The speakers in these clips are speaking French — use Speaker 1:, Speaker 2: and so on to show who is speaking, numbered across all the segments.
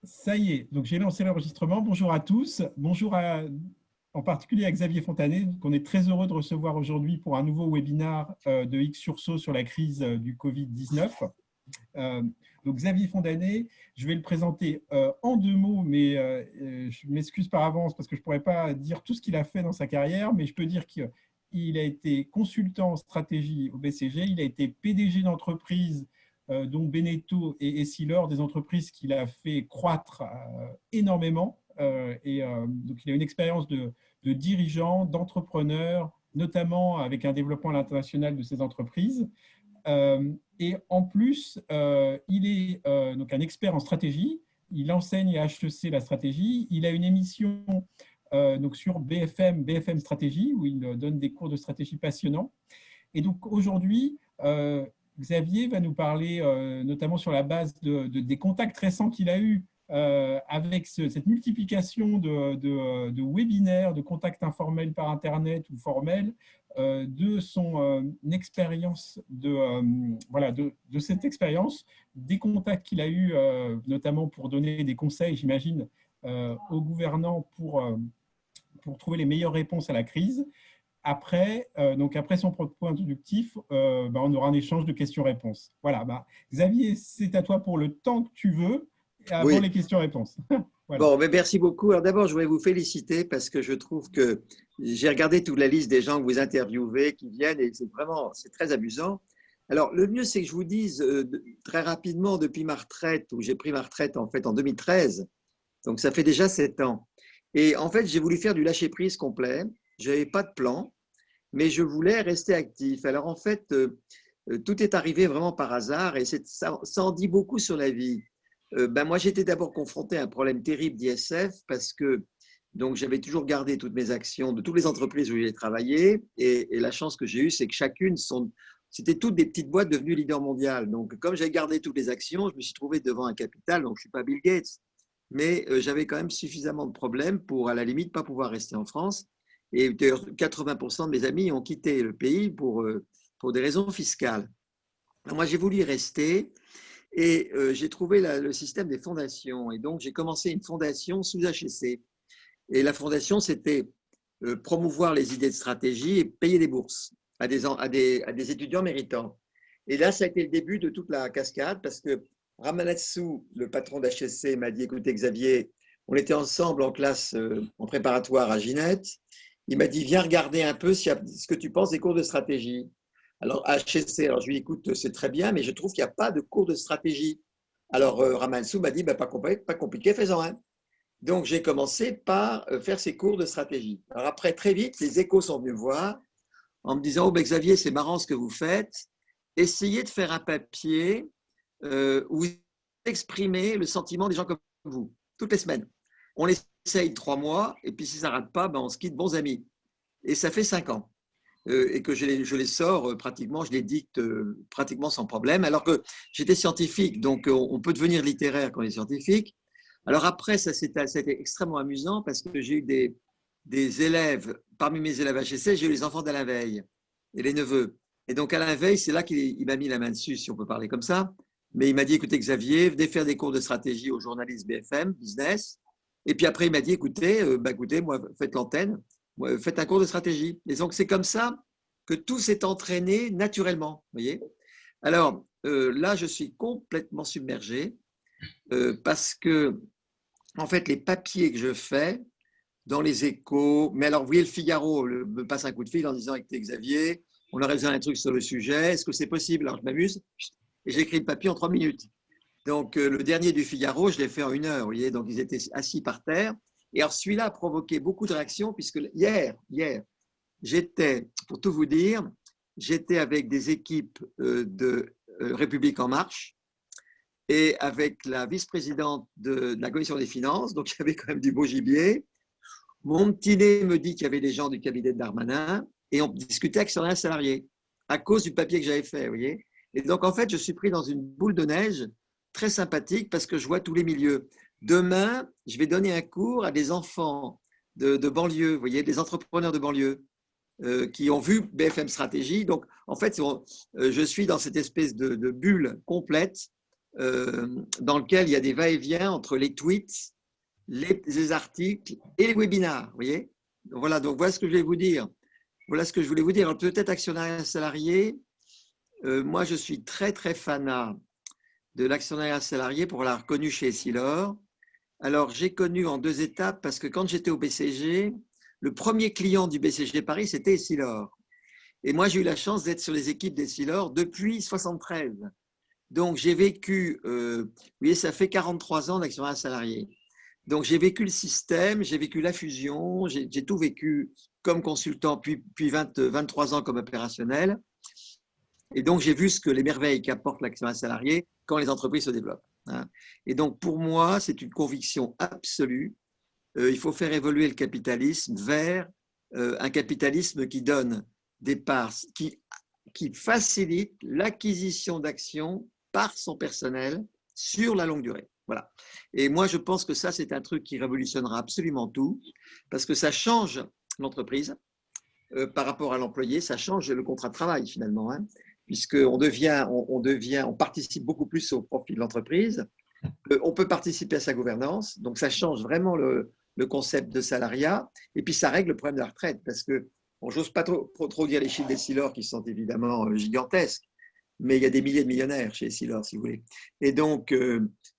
Speaker 1: Ça y est, donc j'ai lancé l'enregistrement. Bonjour à tous. En particulier à Xavier Fontanet, qu'on est très heureux de recevoir aujourd'hui pour un nouveau webinaire de X Sursaut sur la crise du Covid-19. Donc Xavier Fontanet, je vais le présenter en deux mots, mais je m'excuse par avance parce que je ne pourrais pas dire tout ce qu'il a fait dans sa carrière, mais je peux dire qu'il a été consultant en stratégie au BCG, il a été PDG d'entreprise dont Beneteau et Essilor, des entreprises qu'il a fait croître énormément. Donc il a une expérience de dirigeant, d'entrepreneur, notamment avec un développement à l'international de ces entreprises. Et en plus, il est donc un expert en stratégie. Il enseigne à HEC la stratégie. Il a une émission donc sur BFM Stratégie, où il donne des cours de stratégie passionnants. Et donc aujourd'hui, Xavier va nous parler notamment sur la base des contacts récents qu'il a eus avec cette multiplication de webinaires, de contacts informels par Internet ou formels, de son expérience, voilà, de cette expérience, des contacts qu'il a eus, notamment pour donner des conseils, j'imagine, aux gouvernants pour trouver les meilleures réponses à la crise. Donc après son propos introductif, on aura un échange de questions-réponses. Voilà, Xavier, c'est à toi pour le temps que tu veux, avant
Speaker 2: Oui,
Speaker 1: les questions-réponses. Voilà.
Speaker 2: bon, mais merci beaucoup. Alors d'abord, je voudrais vous féliciter parce que je trouve que j'ai regardé toute la liste des gens que vous interviewez qui viennent et c'est très amusant. Alors le mieux, c'est que je vous dise très rapidement depuis ma retraite, où j'ai pris ma retraite en fait en 2013, donc ça fait déjà 7 ans. Et en fait, j'ai voulu faire du lâcher-prise complet. Je n'avais pas de plan, mais je voulais rester actif. Alors en fait, tout est arrivé vraiment par hasard et ça en dit beaucoup sur la vie. Moi, j'étais d'abord confronté à un problème terrible d'ISF parce que donc j'avais toujours gardé toutes mes actions de toutes les entreprises où j'ai travaillé et la chance que j'ai eue, c'est que c'était toutes des petites boîtes devenues leaders mondiales. Donc, comme j'ai gardé toutes les actions, je me suis trouvé devant un capital. Donc, je suis pas Bill Gates, mais j'avais quand même suffisamment de problèmes pour, à la limite, pas pouvoir rester en France. Et 80% de mes amis ont quitté le pays pour des raisons fiscales. Alors, moi, j'ai voulu y rester. Et j'ai trouvé le système des fondations. Et donc, j'ai commencé une fondation sous HEC. Et la fondation, c'était promouvoir les idées de stratégie et payer des bourses à des étudiants méritants. Et là, ça a été le début de toute la cascade parce que Ramanatsou, le patron d'HEC, m'a dit, écoutez Xavier, on était ensemble en classe en préparatoire à Ginette. Il m'a dit, viens regarder un peu ce que tu penses des cours de stratégie. Alors, HEC, alors je lui ai dit, écoute, c'est très bien, mais je trouve qu'il n'y a pas de cours de stratégie. Alors, Ramanatsou m'a dit, pas compliqué, fais-en un. Donc, j'ai commencé par faire ces cours de stratégie. Alors après, très vite, les échos sont venus me voir en me disant, oh, ben, Xavier, c'est marrant ce que vous faites. Essayez de faire un papier où vous exprimez le sentiment des gens comme vous, toutes les semaines. On essaye 3 mois, et puis si ça ne rate pas, ben, on se quitte bons amis. Et ça fait 5 ans. Et que je les sors pratiquement, je les dicte pratiquement sans problème, alors que j'étais scientifique, donc on peut devenir littéraire quand on est scientifique. Alors après, c'était extrêmement amusant parce que j'ai eu des élèves, parmi mes élèves HEC, j'ai eu les enfants d'Alain Veil et les neveux. Et donc Alain Veil, c'est là qu'il m'a mis la main dessus, si on peut parler comme ça. Mais il m'a dit, écoutez Xavier, venez faire des cours de stratégie aux journalistes BFM, business. Et puis après, il m'a dit, écoutez, moi, faites l'antenne, faites un cours de stratégie. Et donc c'est comme ça que tout s'est entraîné naturellement. Voyez. Alors là, je suis complètement submergé parce que en fait, les papiers que je fais dans les échos, mais alors, vous voyez, le Figaro me passe un coup de fil en disant, écoutez, Xavier, on aurait besoin d'un truc sur le sujet, est-ce que c'est possible? Alors, je m'amuse et j'écris le papier en 3 minutes. Donc, le dernier du Figaro, je l'ai fait en 1 heure, vous voyez, donc ils étaient assis par terre. Et alors, celui-là a provoqué beaucoup de réactions, puisque hier, j'étais, pour tout vous dire, j'étais avec des équipes de République En Marche, et avec la vice-présidente de la commission des finances, donc il y avait quand même du beau gibier. Mon petit nez me dit qu'il y avait des gens du cabinet de Darmanin et on discutait actionnaire salarié à cause du papier que j'avais fait, vous voyez. Et donc, en fait, je suis pris dans une boule de neige très sympathique parce que je vois tous les milieux. Demain, je vais donner un cours à des enfants de banlieue, vous voyez, des entrepreneurs de banlieue qui ont vu BFM Stratégie. Donc, en fait, je suis dans cette espèce de bulle complète dans lequel il y a des va-et-vient entre les tweets, les articles et les webinars. Vous voyez? Voilà, donc voilà ce que je voulais vous dire. Voilà ce que je voulais vous dire. Peut-être actionnariat salarié. Moi, je suis très, très fanat de l'actionnariat salarié pour l'avoir connu chez Essilor. Alors, j'ai connu en deux étapes parce que quand j'étais au BCG, le premier client du BCG Paris, c'était Essilor. Et moi, j'ai eu la chance d'être sur les équipes d'Essilor depuis 1973. Donc, j'ai vécu, vous voyez, ça fait 43 ans d'actionnariat salarié. Donc, j'ai vécu le système, j'ai vécu la fusion, j'ai tout vécu comme consultant, puis 23 ans comme opérationnel. Et donc, j'ai vu ce que les merveilles qu'apporte l'actionnariat salarié quand les entreprises se développent. Et donc, pour moi, c'est une conviction absolue. Il faut faire évoluer le capitalisme vers un capitalisme qui donne des parts, qui facilite l'acquisition d'actions par son personnel sur la longue durée. Voilà. Et moi, je pense que ça, c'est un truc qui révolutionnera absolument tout, parce que ça change l'entreprise par rapport à l'employé, ça change le contrat de travail finalement, hein, puisqu'on on participe beaucoup plus au profit de l'entreprise, on peut participer à sa gouvernance, donc ça change vraiment le concept de salariat, et puis ça règle le problème de la retraite, parce que bon, j'ose pas trop dire les chiffres des Essilor qui sont évidemment gigantesques, mais il y a des milliers de millionnaires chez Essilor, si vous voulez. Et donc,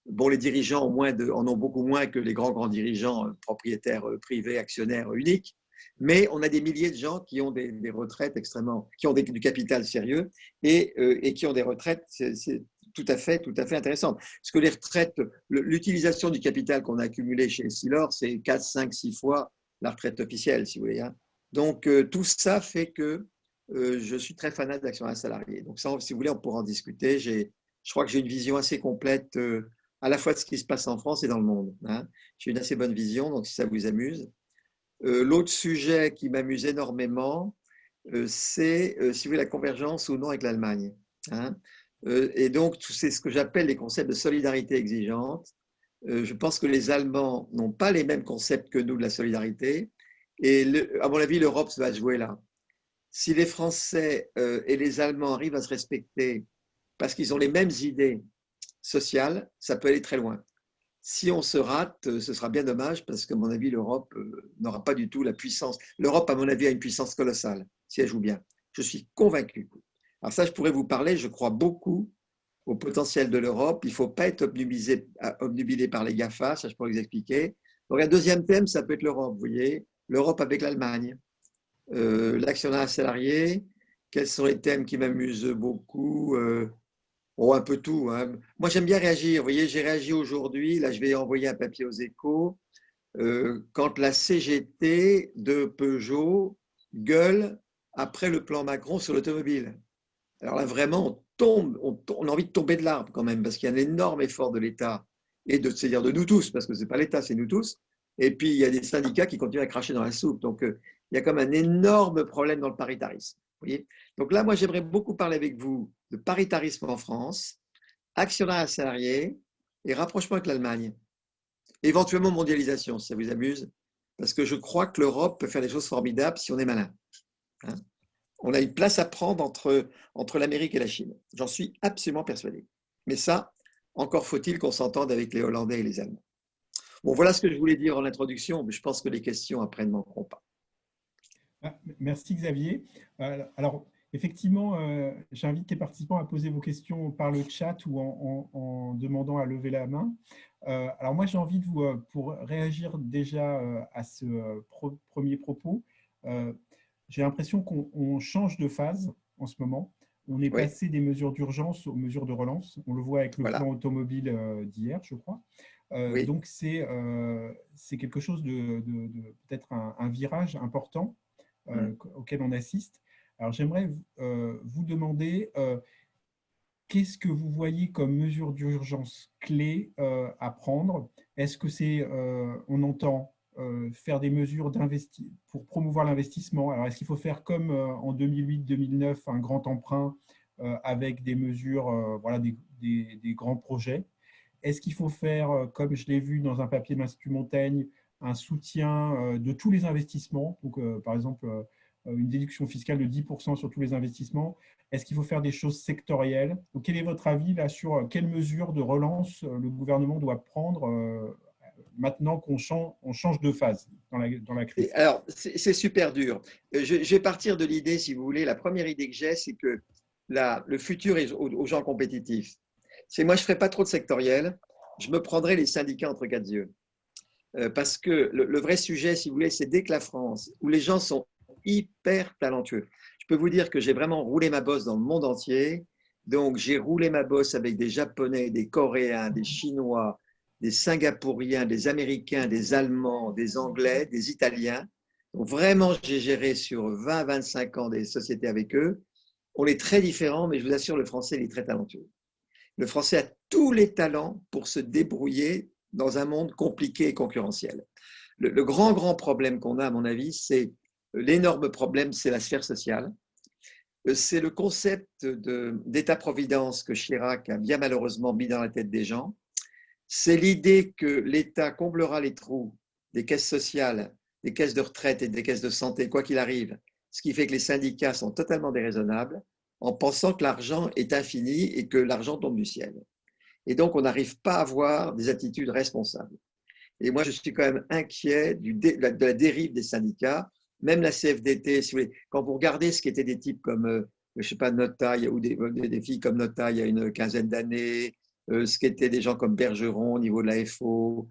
Speaker 2: bon, les dirigeants en ont beaucoup moins que les grands dirigeants propriétaires privés, actionnaires uniques, mais on a des milliers de gens qui ont des retraites extrêmement, qui ont du capital sérieux et qui ont des retraites, c'est tout à fait intéressant. Parce que les retraites, l'utilisation du capital qu'on a accumulé chez Essilor, c'est 4, 5, 6 fois la retraite officielle, si vous voulez. Hein. Donc, tout ça fait que je suis très fanat d'actionnariat salarié. Donc, ça, si vous voulez, on pourra en discuter. Je crois que j'ai une vision assez complète à la fois de ce qui se passe en France et dans le monde. Hein. J'ai une assez bonne vision, donc si ça vous amuse. L'autre sujet qui m'amuse énormément, c'est, si vous voulez, la convergence ou non avec l'Allemagne. Hein. Et donc, c'est ce que j'appelle les concepts de solidarité exigeante. Je pense que les Allemands n'ont pas les mêmes concepts que nous de la solidarité. Et à mon avis, l'Europe va se jouer là. Si les Français et les Allemands arrivent à se respecter parce qu'ils ont les mêmes idées sociales, ça peut aller très loin. Si on se rate, ce sera bien dommage parce qu'à mon avis, l'Europe n'aura pas du tout la puissance. L'Europe, à mon avis, a une puissance colossale si elle joue bien. Je suis convaincu. Alors ça, je pourrais vous parler, je crois beaucoup au potentiel de l'Europe. Il ne faut pas être obnubilé par les GAFA, ça je pourrais vous expliquer. Donc un deuxième thème, ça peut être l'Europe, vous voyez, l'Europe avec l'Allemagne. L'actionnariat salarié, quels sont les thèmes qui m'amusent beaucoup un peu tout. Hein. Moi, j'aime bien réagir. Vous voyez, j'ai réagi aujourd'hui. Là, je vais envoyer un papier aux Échos. Quand la CGT de Peugeot gueule après le plan Macron sur l'automobile. Alors là, vraiment, on a envie de tomber de l'arbre quand même, parce qu'il y a un énorme effort de l'État et c'est-à-dire de nous tous, parce que ce n'est pas l'État, c'est nous tous. Et puis, il y a des syndicats qui continuent à cracher dans la soupe. Donc, il y a comme un énorme problème dans le paritarisme. Vous voyez. Donc là, moi, j'aimerais beaucoup parler avec vous de paritarisme en France, actionnariat salarié et rapprochement avec l'Allemagne. Éventuellement mondialisation, si ça vous amuse, parce que je crois que l'Europe peut faire des choses formidables si on est malin. Hein. On a une place à prendre entre l'Amérique et la Chine. J'en suis absolument persuadé. Mais ça, encore faut-il qu'on s'entende avec les Hollandais et les Allemands. Bon, voilà ce que je voulais dire en introduction, mais je pense que les questions après ne manqueront pas.
Speaker 1: Merci Xavier. Alors, effectivement, j'invite les participants à poser vos questions par le chat ou en demandant à lever la main. Alors moi, j'ai envie de vous, pour réagir déjà à ce premier propos, j'ai l'impression qu'on change de phase en ce moment. On est passé des mesures d'urgence aux mesures de relance. On le voit avec le plan automobile d'hier, je crois. Donc, c'est quelque chose de peut-être un virage important auquel on assiste. Alors, j'aimerais vous demander qu'est-ce que vous voyez comme mesure d'urgence clé à prendre? Est-ce que c'est, on entend faire des mesures pour promouvoir l'investissement? Alors, est-ce qu'il faut faire comme en 2008-2009, un grand emprunt avec des mesures, voilà, des grands projets? Est-ce qu'il faut faire, comme je l'ai vu dans un papier de l'Institut Montaigne, un soutien de tous les investissements? Donc, par exemple, une déduction fiscale de 10% sur tous les investissements. Est-ce qu'il faut faire des choses sectorielles? Donc, quel est votre avis là sur quelles mesures de relance le gouvernement doit prendre maintenant qu'on change de phase dans la crise?
Speaker 2: Alors, c'est super dur. Je vais partir de l'idée, si vous voulez, la première idée que j'ai, c'est que le futur est aux gens compétitifs. Moi, je ne ferai pas trop de sectoriel, je me prendrai les syndicats entre quatre yeux. Parce que le vrai sujet, si vous voulez, c'est dès que la France, où les gens sont hyper talentueux. Je peux vous dire que j'ai vraiment roulé ma bosse dans le monde entier. Donc, j'ai roulé ma bosse avec des Japonais, des Coréens, des Chinois, des Singapouriens, des Américains, des Allemands, des Anglais, des Italiens. Donc, vraiment, j'ai géré sur 20-25 ans des sociétés avec eux. On est très différents, mais je vous assure, le français, il est très talentueux. Le français a tous les talents pour se débrouiller dans un monde compliqué et concurrentiel. Le grand problème qu'on a, à mon avis, c'est l'énorme problème, c'est la sphère sociale. C'est le concept d'État-providence que Chirac a bien malheureusement mis dans la tête des gens. C'est l'idée que l'État comblera les trous des caisses sociales, des caisses de retraite et des caisses de santé, quoi qu'il arrive, ce qui fait que les syndicats sont totalement déraisonnables en pensant que l'argent est infini et que l'argent tombe du ciel. Et donc, on n'arrive pas à avoir des attitudes responsables. Et moi, je suis quand même inquiet de la dérive des syndicats, même la CFDT. Si vous voulez, quand vous regardez ce qui étaient des types comme, je ne sais pas, Nota, ou des filles comme Nota il y a une quinzaine d'années, ce qui étaient des gens comme Bergeron au niveau de la FO.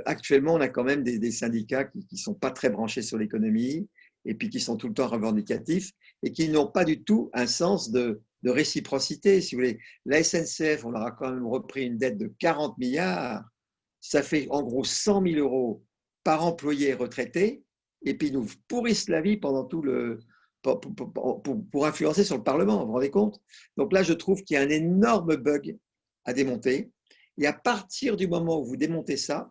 Speaker 2: Actuellement, on a quand même des syndicats qui ne sont pas très branchés sur l'économie et puis qui sont tout le temps revendicatifs et qui n'ont pas du tout un sens de réciprocité. Si vous voulez, la SNCF, on leur a quand même repris une dette de 40 milliards. Ça fait en gros 100 000 euros par employé retraité, et puis ils nous pourrissent la vie pendant tout le. Pour influencer sur le Parlement, vous vous rendez compte? Donc là, je trouve qu'il y a un énorme bug à démonter. Et à partir du moment où vous démontez ça,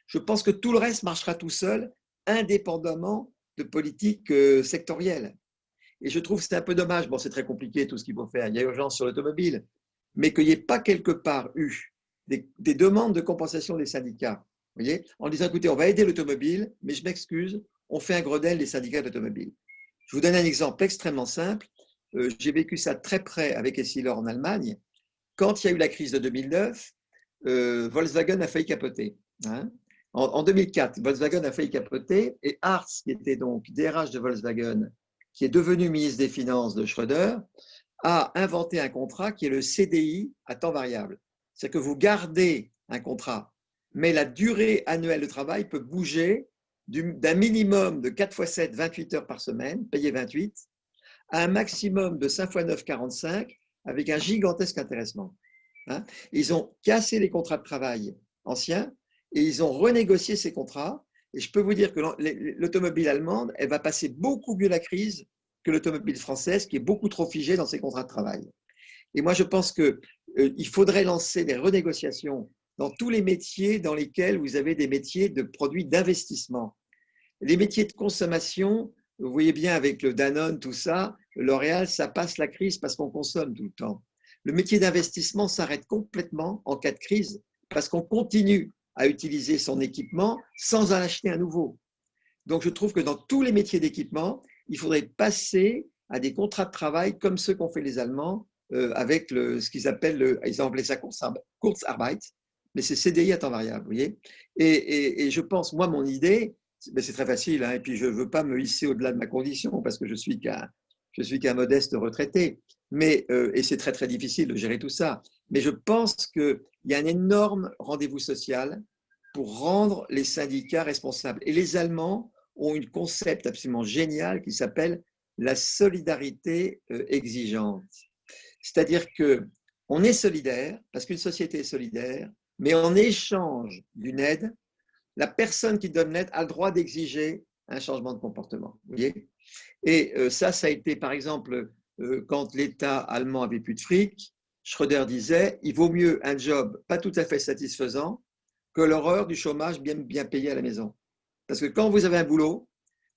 Speaker 2: je pense que tout le reste marchera tout seul, indépendamment de politiques sectorielles. Et je trouve que c'est un peu dommage. Bon, c'est très compliqué tout ce qu'il faut faire. Il y a urgence sur l'automobile, mais qu'il n'y ait pas quelque part eu des demandes de compensation des syndicats, vous voyez, en disant écoutez, on va aider l'automobile, mais je m'excuse, on fait un Grenelle des syndicats d'automobile. Je vous donne un exemple extrêmement simple. J'ai vécu ça très près avec Essilor en Allemagne. Quand il y a eu la crise de 2009, Volkswagen a failli capoter. Hein. En 2004, Volkswagen a failli capoter et Hartz, qui était donc DRH de Volkswagen, qui est devenu ministre des Finances de Schröder, a inventé un contrat qui est le CDI à temps variable. C'est que vous gardez un contrat, mais la durée annuelle de travail peut bouger d'un minimum de 4 x 7, 28 heures par semaine, payé 28, à un maximum de 5 x 9, 45, avec un gigantesque intéressement. Hein. Ils ont cassé les contrats de travail anciens et ils ont renégocié ces contrats. Et je peux vous dire que l'automobile allemande, elle va passer beaucoup mieux la crise que l'automobile française, qui est beaucoup trop figée dans ses contrats de travail. Et moi, je pense qu'il faudrait lancer des renégociations dans tous les métiers dans lesquels vous avez des métiers de produits d'investissement. Les métiers de consommation, vous voyez bien avec le Danone, tout ça, L'Oréal, ça passe la crise parce qu'on consomme tout le temps. Le métier d'investissement s'arrête complètement en cas de crise parce qu'on continue à utiliser son équipement sans en acheter un nouveau. Donc, je trouve que dans tous les métiers d'équipement, il faudrait passer à des contrats de travail comme ceux qu'ont fait les Allemands avec ce qu'ils appellent, ils ont appelé ça Kurzarbeit, mais c'est CDI à temps variable, vous voyez. Et je pense, moi, mon idée, c'est très facile, hein, et puis je ne veux pas me hisser au-delà de ma condition parce que je suis qu'un modeste retraité, mais, et c'est très, très difficile de gérer tout ça. Mais je pense qu'il y a un énorme rendez-vous social pour rendre les syndicats responsables. Et les Allemands ont un concept absolument génial qui s'appelle la solidarité exigeante. C'est-à-dire qu'on est solidaire, parce qu'une société est solidaire, mais en échange d'une aide, la personne qui donne l'aide a le droit d'exiger un changement de comportement. Vous voyez ? Et ça a été, par exemple, quand l'État allemand avait plus de fric, Schröder disait, il vaut mieux un job pas tout à fait satisfaisant que l'horreur du chômage bien payé à la maison. Parce que quand vous avez un boulot,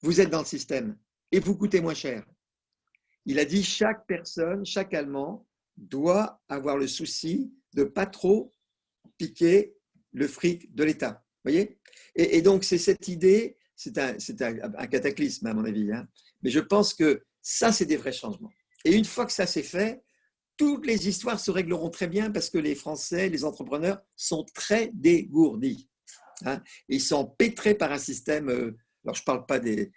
Speaker 2: vous êtes dans le système et vous coûtez moins cher. Il a dit chaque personne, chaque Allemand doit avoir le souci de ne pas trop piquer le fric de l'État. Voyez ? Et donc, c'est cette idée, un cataclysme, à mon avis. Hein. Mais je pense que ça, c'est des vrais changements. Et une fois que ça c'est fait, toutes les histoires se régleront très bien parce que les Français, les entrepreneurs sont très dégourdis. Hein. Ils sont empêtrés par un système. Alors, je ne parle pas des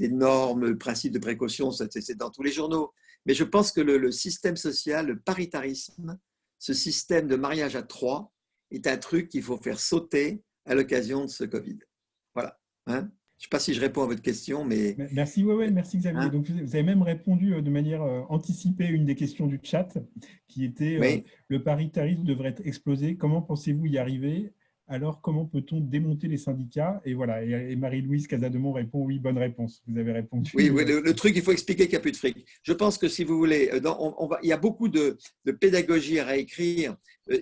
Speaker 2: normes, le principe de précaution, c'est dans tous les journaux. Mais je pense que le système social, le paritarisme, ce système de mariage à trois, est un truc qu'il faut faire sauter à l'occasion de ce Covid. Voilà. Hein. Je ne sais pas si je réponds à votre question, mais…
Speaker 1: Merci, merci Xavier.
Speaker 2: Hein.
Speaker 1: Donc, vous avez même répondu de manière anticipée à une des questions du chat, qui était
Speaker 2: Oui.
Speaker 1: le paritarisme devrait être explosé. Comment pensez-vous y arriver? Alors, comment peut-on démonter les syndicats? Et voilà. Et Marie-Louise Casademont répond oui, bonne réponse. Vous avez répondu.
Speaker 2: Oui, le truc, il faut expliquer qu'il n'y a plus de fric. Je pense que si vous voulez, il y a beaucoup de pédagogie à réécrire.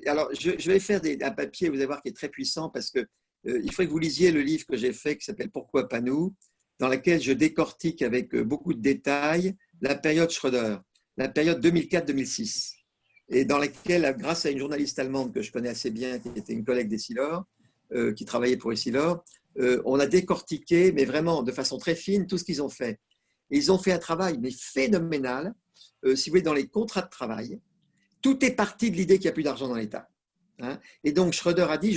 Speaker 2: Alors, je vais faire un papier, vous allez voir, qui est très puissant parce que il faudrait que vous lisiez le livre que j'ai fait qui s'appelle Pourquoi pas nous, dans lequel je décortique avec beaucoup de détails la période Schröder, la période 2004-2006, et dans laquelle, grâce à une journaliste allemande que je connais assez bien, qui était une collègue d'Essilor, qui travaillait pour Essilor, on a décortiqué, mais vraiment de façon très fine, tout ce qu'ils ont fait. Et ils ont fait un travail mais phénoménal, si vous voulez, dans les contrats de travail. Tout est parti de l'idée qu'il n'y a plus d'argent dans l'État. Hein. Et donc, Schröder a dit,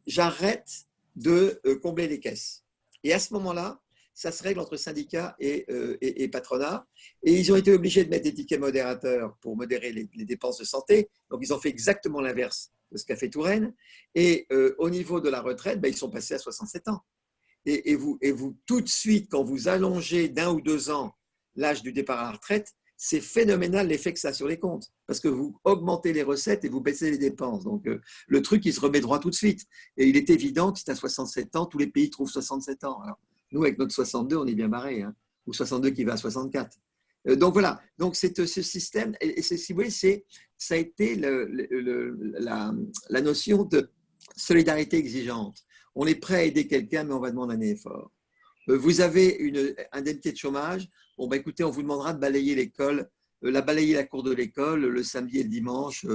Speaker 2: j'arrête de combler les caisses. Et à ce moment-là, ça se règle entre syndicats et patronat. Et ils ont été obligés de mettre des tickets modérateurs pour modérer les dépenses de santé. Donc, ils ont fait exactement l'inverse de ce qu'a fait Touraine. Et au niveau de la retraite, ils sont passés à 67 ans. Et vous, tout de suite, quand vous allongez d'1 ou 2 ans l'âge du départ à la retraite, c'est phénoménal l'effet que ça a sur les comptes, parce que vous augmentez les recettes et vous baissez les dépenses. Donc, le truc, il se remet droit tout de suite. Et il est évident que si tu as 67 ans, tous les pays trouvent 67 ans. Alors, nous, avec notre 62, on est bien barré, hein, ou 62 qui va à 64. Donc, voilà. Donc, c'est ce système, et si vous voulez, ça a été la notion de solidarité exigeante. On est prêt à aider quelqu'un, mais on va demander un effort. Vous avez une indemnité de chômage. Bon, écoutez, on vous demandera de balayer l'école, balayer la cour de l'école le samedi et le dimanche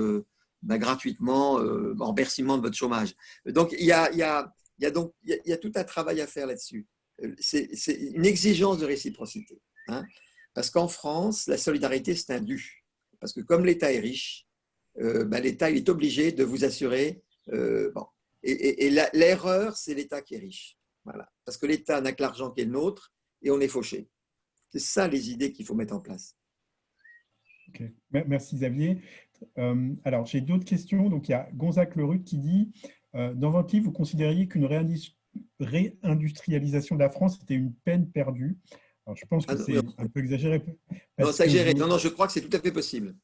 Speaker 2: gratuitement, en remerciement de votre chômage. Donc, il y a tout un travail à faire là-dessus. C'est une exigence de réciprocité. Hein, parce qu'en France, la solidarité, c'est un dû. Parce que comme l'État est riche, l'État il est obligé de vous assurer… Et l'erreur, c'est l'État qui est riche. Voilà. Parce que l'État n'a que l'argent qui est le nôtre et on est fauché. C'est ça les idées qu'il faut mettre en place.
Speaker 1: Okay. Merci Xavier. Alors, j'ai d'autres questions. Donc, il y a Gonzague Leruc qui dit dans votre livre, vous considériez qu'une réindustrialisation de la France était une peine perdue. Alors, je pense que c'est un peu exagéré.
Speaker 2: Non, exagéré. Non, je crois que c'est tout à fait possible.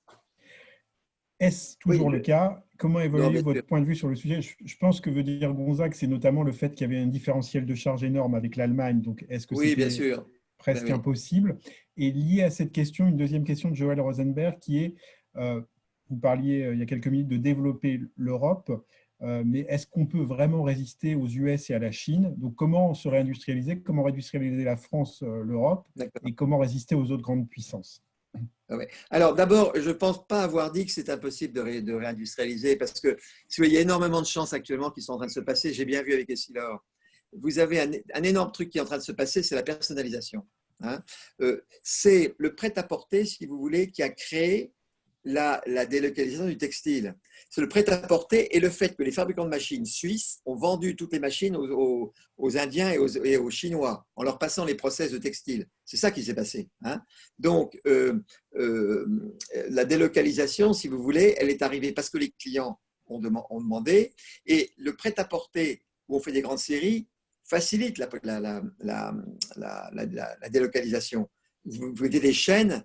Speaker 1: Est-ce toujours le cas? Comment évoluer votre point de vue sur le sujet? Je pense que veut dire Gonzague, c'est notamment le fait qu'il y avait un différentiel de charge énorme avec l'Allemagne. Donc, est-ce que c'était presque impossible? Et lié à cette question, une deuxième question de Joël Rosenberg qui est, vous parliez il y a quelques minutes de développer l'Europe, mais est-ce qu'on peut vraiment résister aux US et à la Chine? Donc, comment se réindustrialiser? Comment réindustrialiser la France, l'Europe? Et comment résister aux autres grandes puissances?
Speaker 2: Alors d'abord, je ne pense pas avoir dit que c'est impossible de réindustrialiser parce que il y a énormément de chances actuellement qui sont en train de se passer. J'ai bien vu avec Essilor. Vous avez un énorme truc qui est en train de se passer, c'est la personnalisation. Hein. C'est le prêt-à-porter, si vous voulez, qui a créé la délocalisation du textile. C'est le prêt-à-porter et le fait que les fabricants de machines suisses ont vendu toutes les machines aux Indiens et aux Chinois en leur passant les process de textile. C'est ça qui s'est passé. Hein. Donc, la délocalisation, si vous voulez, elle est arrivée parce que les clients ont demandé et le prêt-à-porter où on fait des grandes séries facilite la délocalisation. Vous mettez des chaînes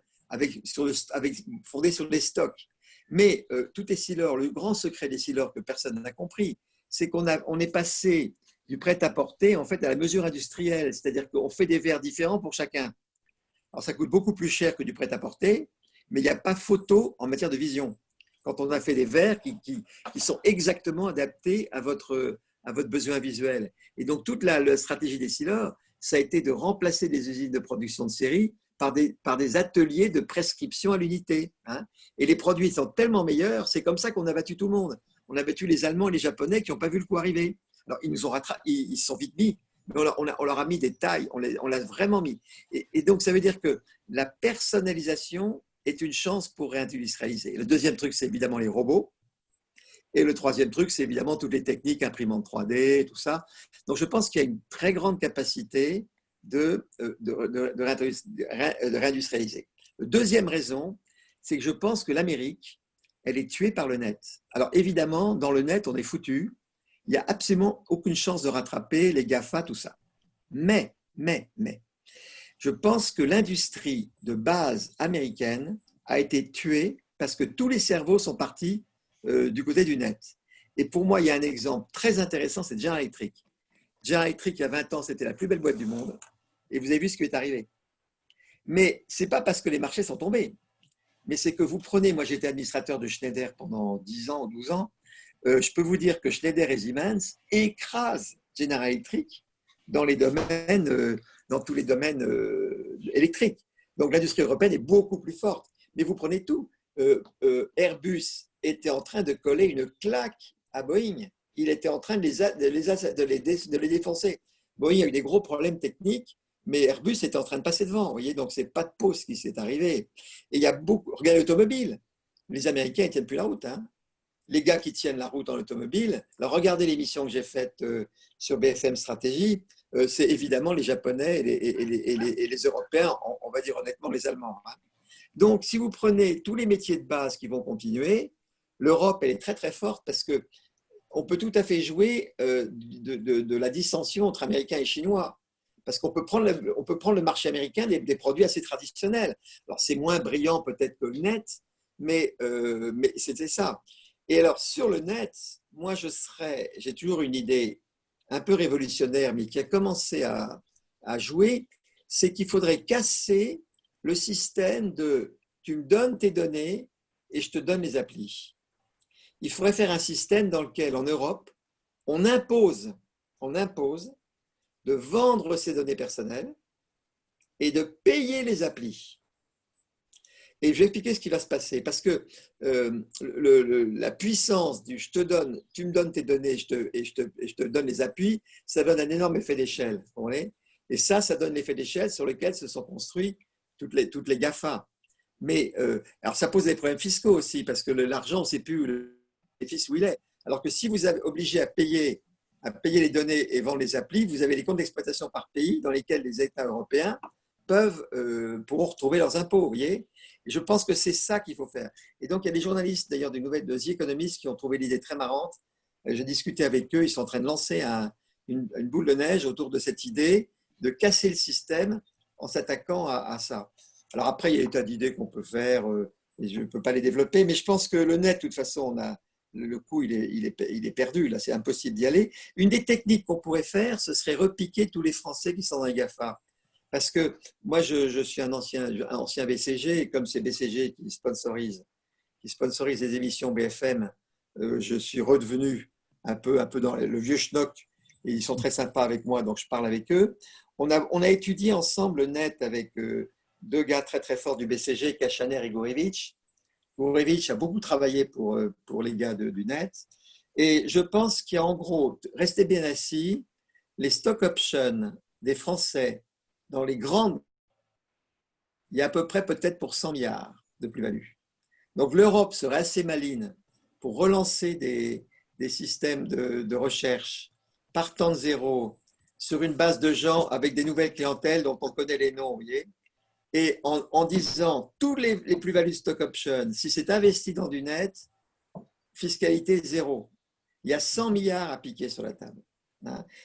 Speaker 2: fondées sur des stocks. Mais tout Essilor, le grand secret d'Essilor que personne n'a compris, c'est qu'on est passé du prêt-à-porter en fait à la mesure industrielle, c'est-à-dire qu'on fait des verres différents pour chacun. Alors ça coûte beaucoup plus cher que du prêt-à-porter, mais il n'y a pas photo en matière de vision. Quand on a fait des verres qui sont exactement adaptés à votre besoin visuel. Et donc toute la stratégie d'Essilor, ça a été de remplacer des usines de production de série par des ateliers de prescription à l'unité. Hein. Et les produits sont tellement meilleurs, c'est comme ça qu'on a battu tout le monde. On a battu les Allemands et les Japonais qui n'ont pas vu le coup arriver. Alors, ils nous ont ils sont vite mis mais on leur a mis des tailles, on l'a vraiment mis. Et donc, ça veut dire que la personnalisation est une chance pour réindustrialiser. Le deuxième truc, c'est évidemment les robots. Et le troisième truc, c'est évidemment toutes les techniques, imprimantes 3D, tout ça. Donc, je pense qu'il y a une très grande capacité de réindustrialiser. La deuxième raison, c'est que je pense que l'Amérique, elle est tuée par le net. Alors, évidemment, dans le net, on est foutu. Il n'y a absolument aucune chance de rattraper les GAFA, tout ça. Mais, je pense que l'industrie de base américaine a été tuée parce que tous les cerveaux sont partis du côté du net. Et pour moi, il y a un exemple très intéressant, c'est General Electric. General Electric, il y a 20 ans, c'était la plus belle boîte du monde. Et vous avez vu ce qui est arrivé. Mais ce n'est pas parce que les marchés sont tombés. Mais c'est que vous prenez, moi j'étais administrateur de Schneider pendant 10 ans ou 12 ans, je peux vous dire que Schneider et Siemens écrasent General Electric dans tous les domaines électriques. Donc l'industrie européenne est beaucoup plus forte. Mais vous prenez tout. Airbus était en train de coller une claque à Boeing. Il était en train de les défoncer. Boeing a eu des gros problèmes techniques, mais Airbus était en train de passer devant. Vous voyez, donc c'est pas de pause qui s'est arrivé. Et il y a beaucoup. Regardez l'automobile. Les Américains ne tiennent plus la route. Hein. Les gars qui tiennent la route en automobile. Alors regardez l'émission que j'ai faite sur BFM Stratégie. C'est évidemment les Japonais et les Européens, on va dire honnêtement les Allemands. Hein. Donc, si vous prenez tous les métiers de base qui vont continuer, l'Europe, elle est très très forte parce qu'on peut tout à fait jouer de la dissension entre Américains et Chinois. Parce qu'on peut prendre le marché américain des produits assez traditionnels. Alors, c'est moins brillant peut-être que le net, mais c'était ça. Et alors, sur le net, moi, j'ai toujours une idée un peu révolutionnaire, mais qui a commencé à jouer, c'est qu'il faudrait casser le système de tu me donnes tes données et je te donne les applis. Il faudrait faire un système dans lequel, en Europe, on impose de vendre ces données personnelles et de payer les applis. Et je vais expliquer ce qui va se passer, parce que la puissance du tu me donnes tes données et je te donne les appuis, ça donne un énorme effet d'échelle. Et ça donne l'effet d'échelle sur lequel se sont construits toutes les GAFA. Mais alors ça pose des problèmes fiscaux aussi, parce que l'argent, on ne sait plus où il est. Alors que si vous êtes obligé à payer les données et vendre les applis, vous avez les comptes d'exploitation par pays dans lesquels les États européens pourront retrouver leurs impôts. Vous voyez, et je pense que c'est ça qu'il faut faire. Et donc, il y a des journalistes, d'ailleurs, du Nouvelle de The Economist, qui ont trouvé l'idée très marrante. J'ai discuté avec eux, ils sont en train de lancer une boule de neige autour de cette idée de casser le système en s'attaquant à ça. Alors après, il y a des tas d'idées qu'on peut faire, et je ne peux pas les développer, mais je pense que le net, de toute façon, le coup, il est perdu, là, c'est impossible d'y aller. Une des techniques qu'on pourrait faire, ce serait repiquer tous les Français qui sont dans les GAFA. Parce que moi, je suis un ancien BCG, et comme c'est BCG qui sponsorise les émissions BFM, je suis redevenu un peu dans le vieux schnock, et ils sont très sympas avec moi, donc je parle avec eux. On a étudié ensemble le net avec deux gars très très forts du BCG, Kachaner et Gourevitch. Gourevitch a beaucoup travaillé pour les gars du net. Et je pense qu'il y a en gros, restez bien assis, les stock options des Français dans les grandes, il y a à peu près peut-être pour 100 milliards de plus-value. Donc l'Europe serait assez maligne pour relancer des systèmes de recherche partant de zéro sur une base de gens avec des nouvelles clientèles dont on connaît les noms, vous voyez, et en disant tous les plus-values stock options, si c'est investi dans du net, fiscalité zéro. Il y a 100 milliards à piquer sur la table.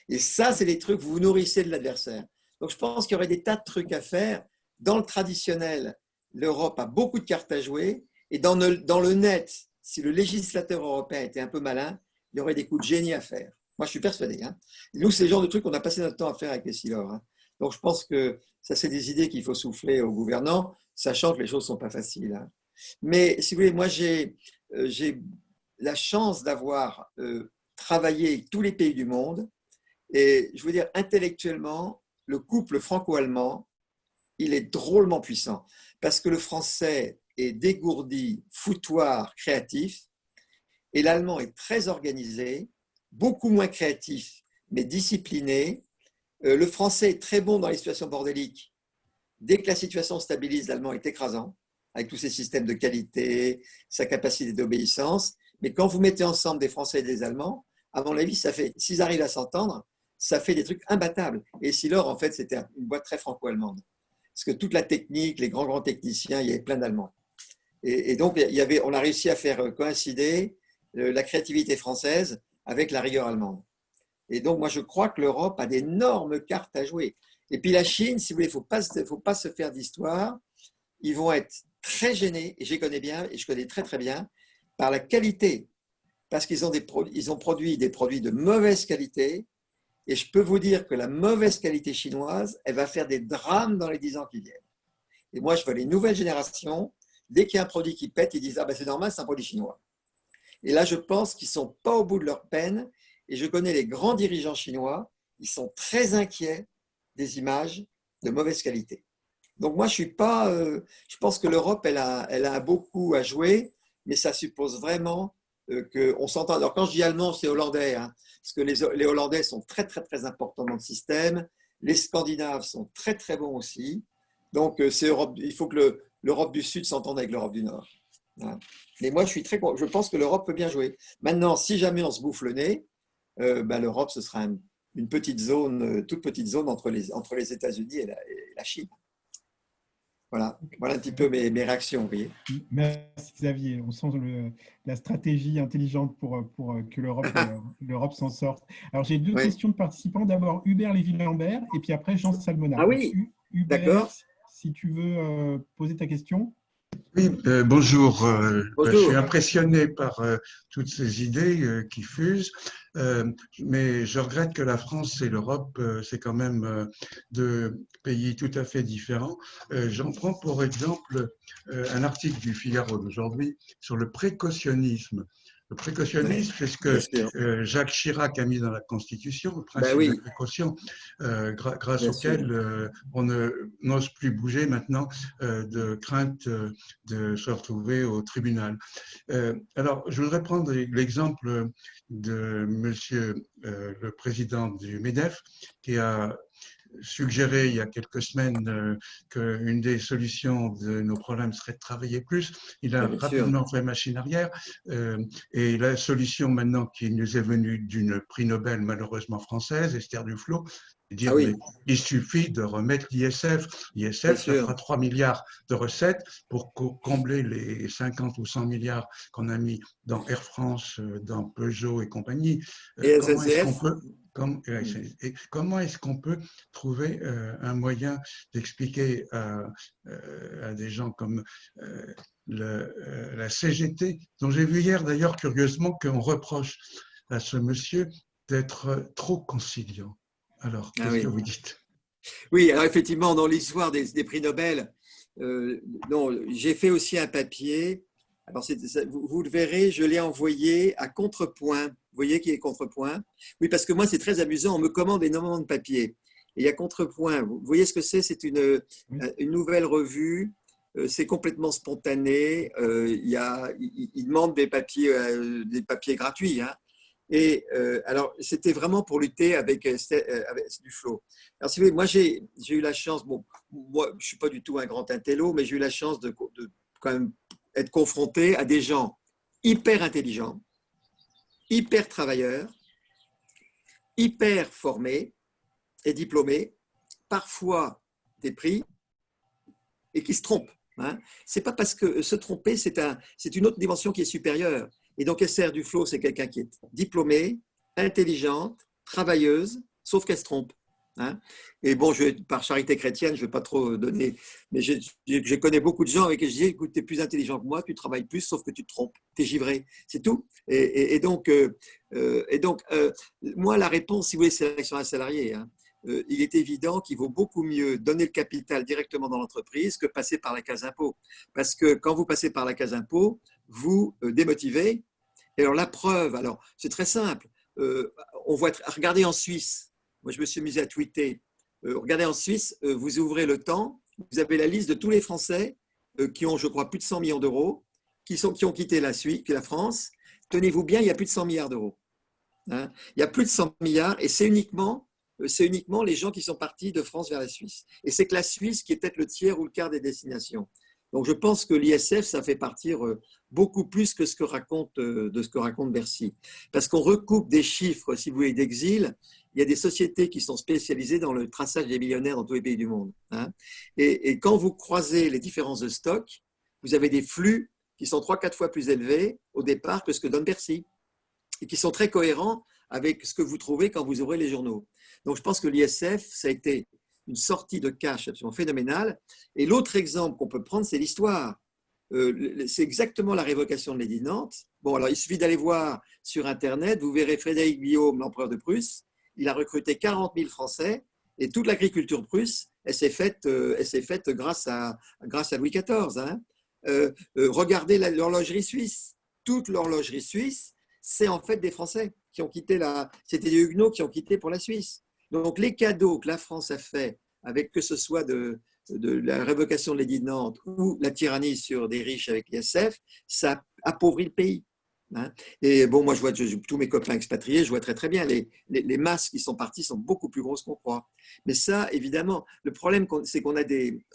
Speaker 2: Et ça, c'est des trucs, vous nourrissez de l'adversaire. Donc je pense qu'il y aurait des tas de trucs à faire. Dans le traditionnel, l'Europe a beaucoup de cartes à jouer. Et dans le net, si le législateur européen était un peu malin, il y aurait des coups de génie à faire. Moi, je suis persuadé. Hein. Nous, c'est le genre de trucs qu'on a passé notre temps à faire avec les Silors. Hein. Donc, je pense que ça, c'est des idées qu'il faut souffler aux gouvernants, sachant que les choses ne sont pas faciles. Hein. Mais si vous voulez, moi, j'ai la chance d'avoir travaillé avec tous les pays du monde. Et je veux dire, intellectuellement, le couple franco-allemand, il est drôlement puissant. Parce que le français est dégourdi, foutoir, créatif. Et l'allemand est très organisé, beaucoup moins créatif, mais discipliné. Le français est très bon dans les situations bordéliques. Dès que la situation se stabilise, l'allemand est écrasant, avec tous ses systèmes de qualité, sa capacité d'obéissance. Mais quand vous mettez ensemble des Français et des Allemands, à mon avis, s'ils arrivent à s'entendre, ça fait des trucs imbattables. Et Silor, en fait, c'était une boîte très franco-allemande. Parce que toute la technique, les grands techniciens, il y avait plein d'Allemands. Et donc, on a réussi à faire coïncider la créativité française avec la rigueur allemande. Et donc, moi, je crois que l'Europe a d'énormes cartes à jouer. Et puis la Chine, si vous voulez, faut pas se faire d'histoire. Ils vont être très gênés, et je les connais bien, et je connais très très bien, par la qualité. Parce qu'ils ont produit des produits de mauvaise qualité. Et je peux vous dire que la mauvaise qualité chinoise, elle va faire des drames dans les 10 ans qui viennent. Et moi, je vois les nouvelles générations, dès qu'il y a un produit qui pète, ils disent « Ah ben c'est normal, c'est un produit chinois ». Et là, je pense qu'ils ne sont pas au bout de leur peine. Et je connais les grands dirigeants chinois, ils sont très inquiets des images de mauvaise qualité. Donc moi, je pense que l'Europe, elle a beaucoup à jouer, mais ça suppose vraiment qu'on s'entende. Alors quand je dis allemand, c'est hollandais, hein, parce que les Hollandais sont très, très, très importants dans le système. Les Scandinaves sont très, très bons aussi. Donc il faut que l'Europe du Sud s'entende avec l'Europe du Nord. Voilà. Mais moi, je pense que l'Europe peut bien jouer. Maintenant, si jamais on se bouffe le nez, l'Europe, ce sera une petite zone, toute petite zone entre les États-Unis et la Chine. Voilà un petit peu mes réactions, vous voyez.
Speaker 1: Merci Xavier. On sent la stratégie intelligente pour que l'Europe s'en sorte. Alors j'ai deux questions de participants. D'abord Hubert Lévy-Lambert et puis après Jean Salmona.
Speaker 2: Ah oui,
Speaker 1: Hubert, si tu veux poser ta question.
Speaker 3: Oui, bonjour.
Speaker 2: Bonjour.
Speaker 3: Je suis impressionné par toutes ces idées qui fusent, mais je regrette que la France et l'Europe, c'est quand même deux pays tout à fait différents. J'en prends pour exemple un article du Figaro d'aujourd'hui sur le précautionnisme. Le précautionnisme, c'est ce que Jacques Chirac a mis dans la Constitution, le principe de précaution, grâce auquel on n'ose plus bouger maintenant de crainte de se retrouver au tribunal. Alors, je voudrais prendre l'exemple de monsieur le président du MEDEF, qui a suggéré il y a quelques semaines qu'une des solutions de nos problèmes serait de travailler plus. Il a rapidement fait machine arrière et la solution maintenant qui nous est venue d'une prix Nobel malheureusement française, Esther Duflo, dire mais il suffit de remettre l'ISF. L'ISF, ça fera 3 milliards de recettes pour combler les 50 ou 100 milliards qu'on a mis dans Air France, dans Peugeot et compagnie. Comment est-ce qu'on peut trouver un moyen d'expliquer à des gens comme la CGT, dont j'ai vu hier d'ailleurs curieusement qu'on reproche à ce monsieur d'être trop conciliant. Alors, qu'est-ce que vous dites?
Speaker 2: Oui, alors effectivement, dans l'histoire des prix Nobel, j'ai fait aussi un papier. Alors, vous le verrez, je l'ai envoyé à Contrepoint. Vous voyez qui est Contrepoint? Oui, parce que moi, c'est très amusant. On me commande énormément de papier. Et il y a Contrepoint. Vous voyez ce que c'est? C'est une nouvelle revue. C'est complètement spontané. Ils demandent des papiers gratuits. Hein. Et alors, c'était vraiment pour lutter avec Duflo. Alors, si vous voulez, moi, j'ai eu la chance, moi, je ne suis pas du tout un grand intello, mais j'ai eu la chance de quand même être confronté à des gens hyper intelligents, hyper travailleurs, hyper formés et diplômés, parfois des prix, et qui se trompent. Hein. C'est pas parce que se tromper, c'est une autre dimension qui est supérieure. Et donc, Esther Duflo, c'est quelqu'un qui est diplômée, intelligente, travailleuse, sauf qu'elle se trompe. Hein. Et bon, par charité chrétienne, je ne vais pas trop donner, mais je connais beaucoup de gens avec qui je dis, écoute, tu es plus intelligent que moi, tu travailles plus, sauf que tu te trompes, tu es givré, c'est tout. Et donc, moi, la réponse, si vous voulez, c'est l'élection à un salarié. Hein. Il est évident qu'il vaut beaucoup mieux donner le capital directement dans l'entreprise que passer par la case impôt. Parce que quand vous passez par la case impôt, vous démotivez. Et alors, la preuve, c'est très simple. Regardez en Suisse. Moi, je me suis amusé à tweeter. Regardez en Suisse, vous ouvrez le Temps, vous avez la liste de tous les Français qui ont, je crois, plus de 100 millions d'euros, qui ont quitté la France. Tenez-vous bien, il y a plus de 100 milliards d'euros. Hein. Il y a plus de 100 milliards et c'est uniquement c'est uniquement les gens qui sont partis de France vers la Suisse. Et c'est que la Suisse qui est peut-être le tiers ou le quart des destinations. Donc je pense que l'ISF, ça fait partir beaucoup plus que de ce que raconte Bercy. Parce qu'on recoupe des chiffres, si vous voulez, d'exil. Il y a des sociétés qui sont spécialisées dans le traçage des millionnaires dans tous les pays du monde. Hein. Et quand vous croisez les différences de stock, vous avez des flux qui sont 3-4 fois plus élevés au départ que ce que donne Bercy et qui sont très cohérents avec ce que vous trouvez quand vous ouvrez les journaux. Donc je pense que l'ISF, ça a été une sortie de cash absolument phénoménale. Et l'autre exemple qu'on peut prendre, c'est l'histoire. C'est exactement la révocation de l'édit de Nantes. Bon, alors il suffit d'aller voir sur Internet, vous verrez Frédéric Guillaume, l'empereur de Prusse, il a recruté 40 000 Français et toute l'agriculture prusse, elle s'est faite grâce à Louis XIV. Hein. Regardez l'horlogerie suisse. Toute l'horlogerie suisse, c'est en fait des Français qui ont quitté c'était des Huguenots qui ont quitté pour la Suisse. Donc les cadeaux que la France a fait, avec que ce soit de la révocation de l'édit de Nantes ou la tyrannie sur des riches avec l'ISF, ça appauvrit le pays. Hein. Et bon, moi, je vois tous mes copains expatriés, je vois très très bien, les masses qui sont parties sont beaucoup plus grosses qu'on croit. Mais ça, évidemment, le problème, c'est qu'on a des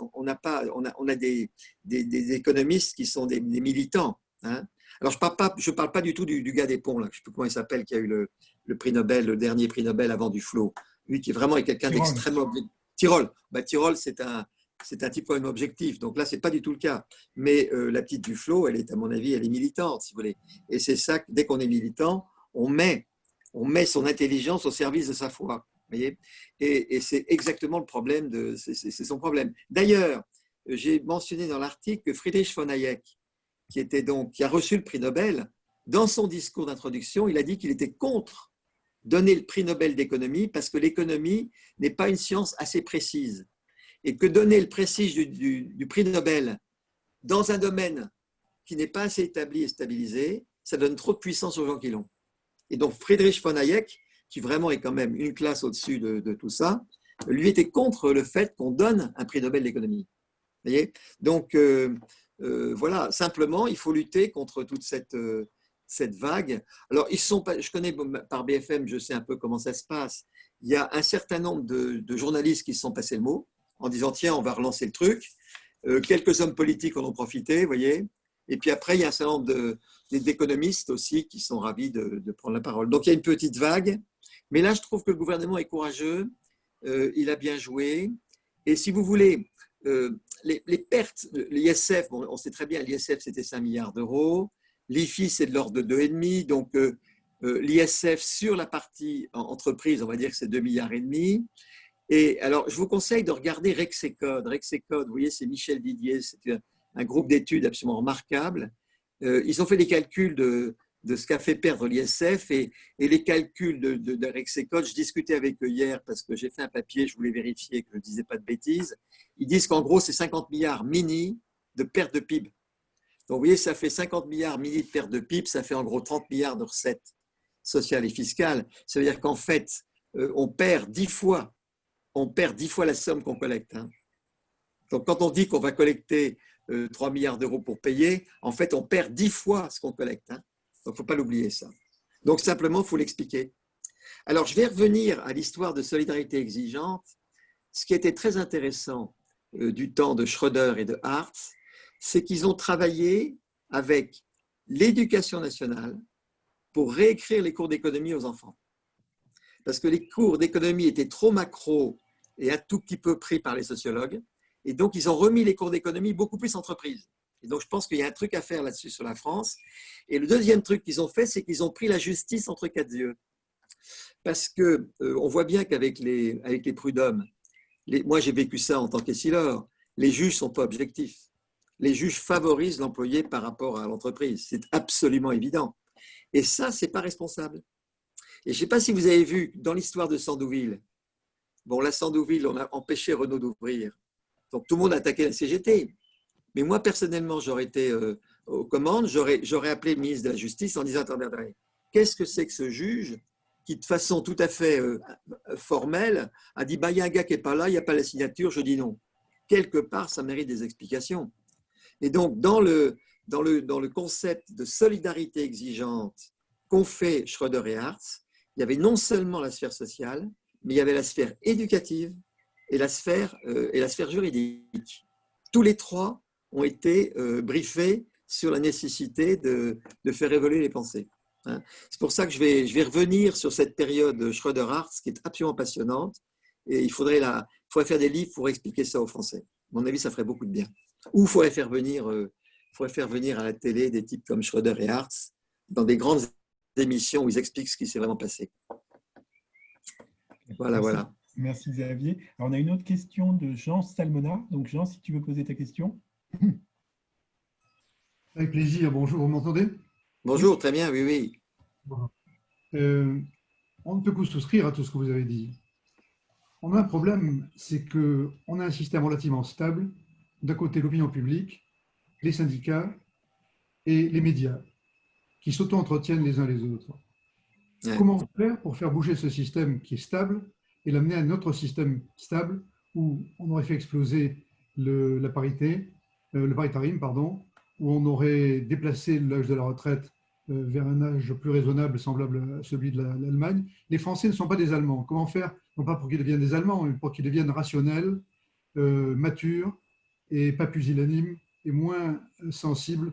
Speaker 2: économistes qui sont des militants. Hein. Alors, je parle pas du tout du gars des ponts, là, je ne sais plus comment il s'appelle, qui a eu le prix Nobel, le dernier prix Nobel avant Duflo. Lui qui est vraiment quelqu'un d'extrêmement… Tirole. Tirole, c'est un type quand même objectif. Donc là, ce n'est pas du tout le cas. Mais la petite Duflo, elle est, à mon avis, elle est militante, si vous voulez. Et c'est ça, dès qu'on est militant, on met son intelligence au service de sa foi. Voyez, et c'est exactement le problème, c'est son problème. D'ailleurs, j'ai mentionné dans l'article que Friedrich von Hayek, qui a reçu le prix Nobel, dans son discours d'introduction, il a dit qu'il était contre donner le prix Nobel d'économie parce que l'économie n'est pas une science assez précise. Et que donner le prestige du prix Nobel dans un domaine qui n'est pas assez établi et stabilisé, ça donne trop de puissance aux gens qui l'ont. Et donc Friedrich von Hayek, qui vraiment est quand même une classe au-dessus de tout ça, lui était contre le fait qu'on donne un prix Nobel d'économie. Vous voyez ? Donc voilà, simplement, il faut lutter contre toute cette vague. Alors, je connais par BFM, je sais un peu comment ça se passe. Il y a un certain nombre de journalistes qui se sont passés le mot en disant tiens, on va relancer le truc. Quelques hommes politiques en ont profité, vous voyez. Et puis après, il y a un certain nombre d'économistes aussi qui sont ravis de prendre la parole. Donc, il y a une petite vague. Mais là, je trouve que le gouvernement est courageux. Il a bien joué. Et si vous voulez, les pertes, l'ISF, bon, on sait très bien, l'ISF, c'était 5 milliards d'euros. L'IFI, c'est de l'ordre de 2,5. Donc, l'ISF sur la partie entreprise, on va dire que c'est 2,5 milliards. Et alors, je vous conseille de regarder Rexecode. Rexecode, vous voyez, c'est Michel Didier, c'est un groupe d'études absolument remarquable. Ils ont fait des calculs de ce qu'a fait perdre l'ISF et les calculs de Rexecode. Je discutais avec eux hier parce que j'ai fait un papier, je voulais vérifier que je ne disais pas de bêtises. Ils disent qu'en gros, c'est 50 milliards mini de perte de PIB. Donc, vous voyez, ça fait 50 milliards mini de perte de PIB, ça fait en gros 30 milliards de recettes sociales et fiscales. Ça veut dire qu'en fait, on perd 10 fois la somme qu'on collecte. Hein. Donc, quand on dit qu'on va collecter 3 milliards d'euros pour payer, en fait, on perd 10 fois ce qu'on collecte. Hein. Donc, il ne faut pas l'oublier, ça. Donc, simplement, il faut l'expliquer. Alors, je vais revenir à l'histoire de solidarité exigeante. Ce qui était très intéressant du temps de Schröder et de Hartz, c'est qu'ils ont travaillé avec l'éducation nationale pour réécrire les cours d'économie aux enfants. Parce que les cours d'économie étaient trop macro et un tout petit peu pris par les sociologues. Et donc, ils ont remis les cours d'économie beaucoup plus entreprises. Et donc, je pense qu'il y a un truc à faire là-dessus sur la France. Et le deuxième truc qu'ils ont fait, c'est qu'ils ont pris la justice entre quatre yeux. Parce qu'on voit bien qu'avec les prud'hommes, moi j'ai vécu ça en tant qu'essileur, les juges ne sont pas objectifs. Les juges favorisent l'employé par rapport à l'entreprise. C'est absolument évident. Et ça, ce n'est pas responsable. Et je ne sais pas si vous avez vu dans l'histoire de Sandouville. Bon, la Sandouville, on a empêché Renault d'ouvrir. Donc, tout le monde a attaqué la CGT. Mais moi, personnellement, j'aurais été aux commandes, j'aurais appelé le ministre de la Justice en disant « Attendez, qu'est-ce que c'est que ce juge qui, de façon tout à fait formelle, a dit bah, « Il y a un gars qui n'est pas là, il n'y a pas la signature, je dis non. » Quelque part, ça mérite des explications. Et donc, dans le concept de solidarité exigeante qu'ont fait Schröder et Hartz, il y avait non seulement la sphère sociale, mais il y avait la sphère éducative et la sphère juridique. Tous les trois ont été briefés sur la nécessité de faire évoluer les pensées. C'est pour ça que je vais revenir sur cette période Schröder-Hartz qui est absolument passionnante et il faudrait faire des livres pour expliquer ça aux Français. À mon avis, ça ferait beaucoup de bien. Ou il faudrait faire venir à la télé des types comme Schröder et Hartz dans des grandes émissions où ils expliquent ce qui s'est vraiment passé. Voilà, voilà.
Speaker 1: Merci Xavier. Alors, on a une autre question de Jean Salmona. Donc Jean, si tu veux poser ta question.
Speaker 4: Avec plaisir. Bonjour, vous m'entendez?
Speaker 2: Bonjour, très bien, oui, oui.
Speaker 4: On ne peut que souscrire à tout ce que vous avez dit. On a un problème, c'est qu'on a un système relativement stable. D'un côté, l'opinion publique, les syndicats et les médias qui s'auto-entretiennent les uns les autres.
Speaker 2: Ouais.
Speaker 4: Comment faire pour faire bouger ce système qui est stable et l'amener à un autre système stable où on aurait fait exploser le paritarisme, pardon, où on aurait déplacé l'âge de la retraite vers un âge plus raisonnable, semblable à celui de l'Allemagne. Les Français ne sont pas des Allemands. Comment faire, non pas pour qu'ils deviennent des Allemands, mais pour qu'ils deviennent rationnels, matures et pas pusillanimes et moins sensibles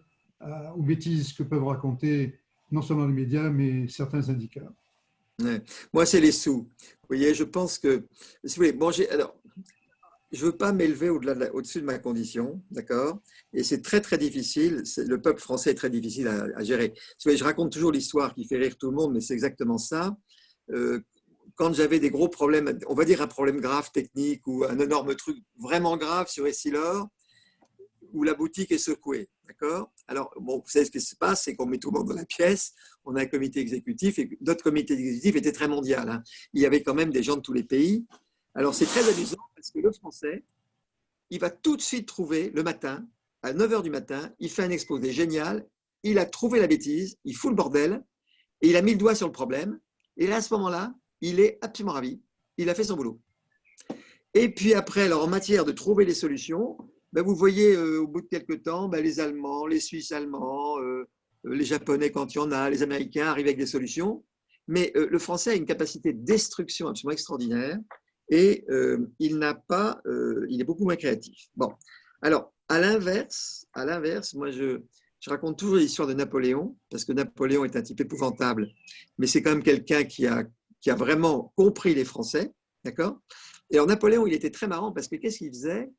Speaker 4: aux bêtises que peuvent raconter non seulement les médias, mais certains syndicats.
Speaker 2: Ouais. Moi, c'est les sous. Vous voyez, je pense que, si vous voulez, bon, alors, je ne veux pas m'élever au-dessus de ma condition, d'accord? Et c'est très, très difficile. Le peuple français est très difficile à gérer. Vous voyez, je raconte toujours l'histoire qui fait rire tout le monde, mais c'est exactement ça. Quand j'avais des gros problèmes, on va dire un problème grave technique ou un énorme truc vraiment grave sur Essilor, où la boutique est secouée, d'accord? Alors, bon, vous savez ce qui se passe, c'est qu'on met tout le monde dans la pièce, on a un comité exécutif, et notre comité exécutif était très mondial, hein. Il y avait quand même des gens de tous les pays. Alors, c'est très amusant parce que le Français, il va tout de suite trouver, le matin, à 9h du matin, il fait un exposé génial, il a trouvé la bêtise, il fout le bordel, et il a mis le doigt sur le problème, et là, à ce moment-là, il est absolument ravi, il a fait son boulot. Et puis après, alors, en matière de trouver les solutions, ben vous voyez au bout de quelques temps, ben les Allemands, les Suisses allemands, les Japonais quand il y en a, les Américains arrivent avec des solutions. Mais le Français a une capacité de destruction absolument extraordinaire et il est beaucoup moins créatif. Bon, alors à l'inverse, moi je raconte toujours l'histoire de Napoléon parce que Napoléon est un type épouvantable, mais c'est quand même quelqu'un qui a vraiment compris les Français, d'accord? Et alors Napoléon, il était très marrant parce que qu'est-ce qu'il faisait?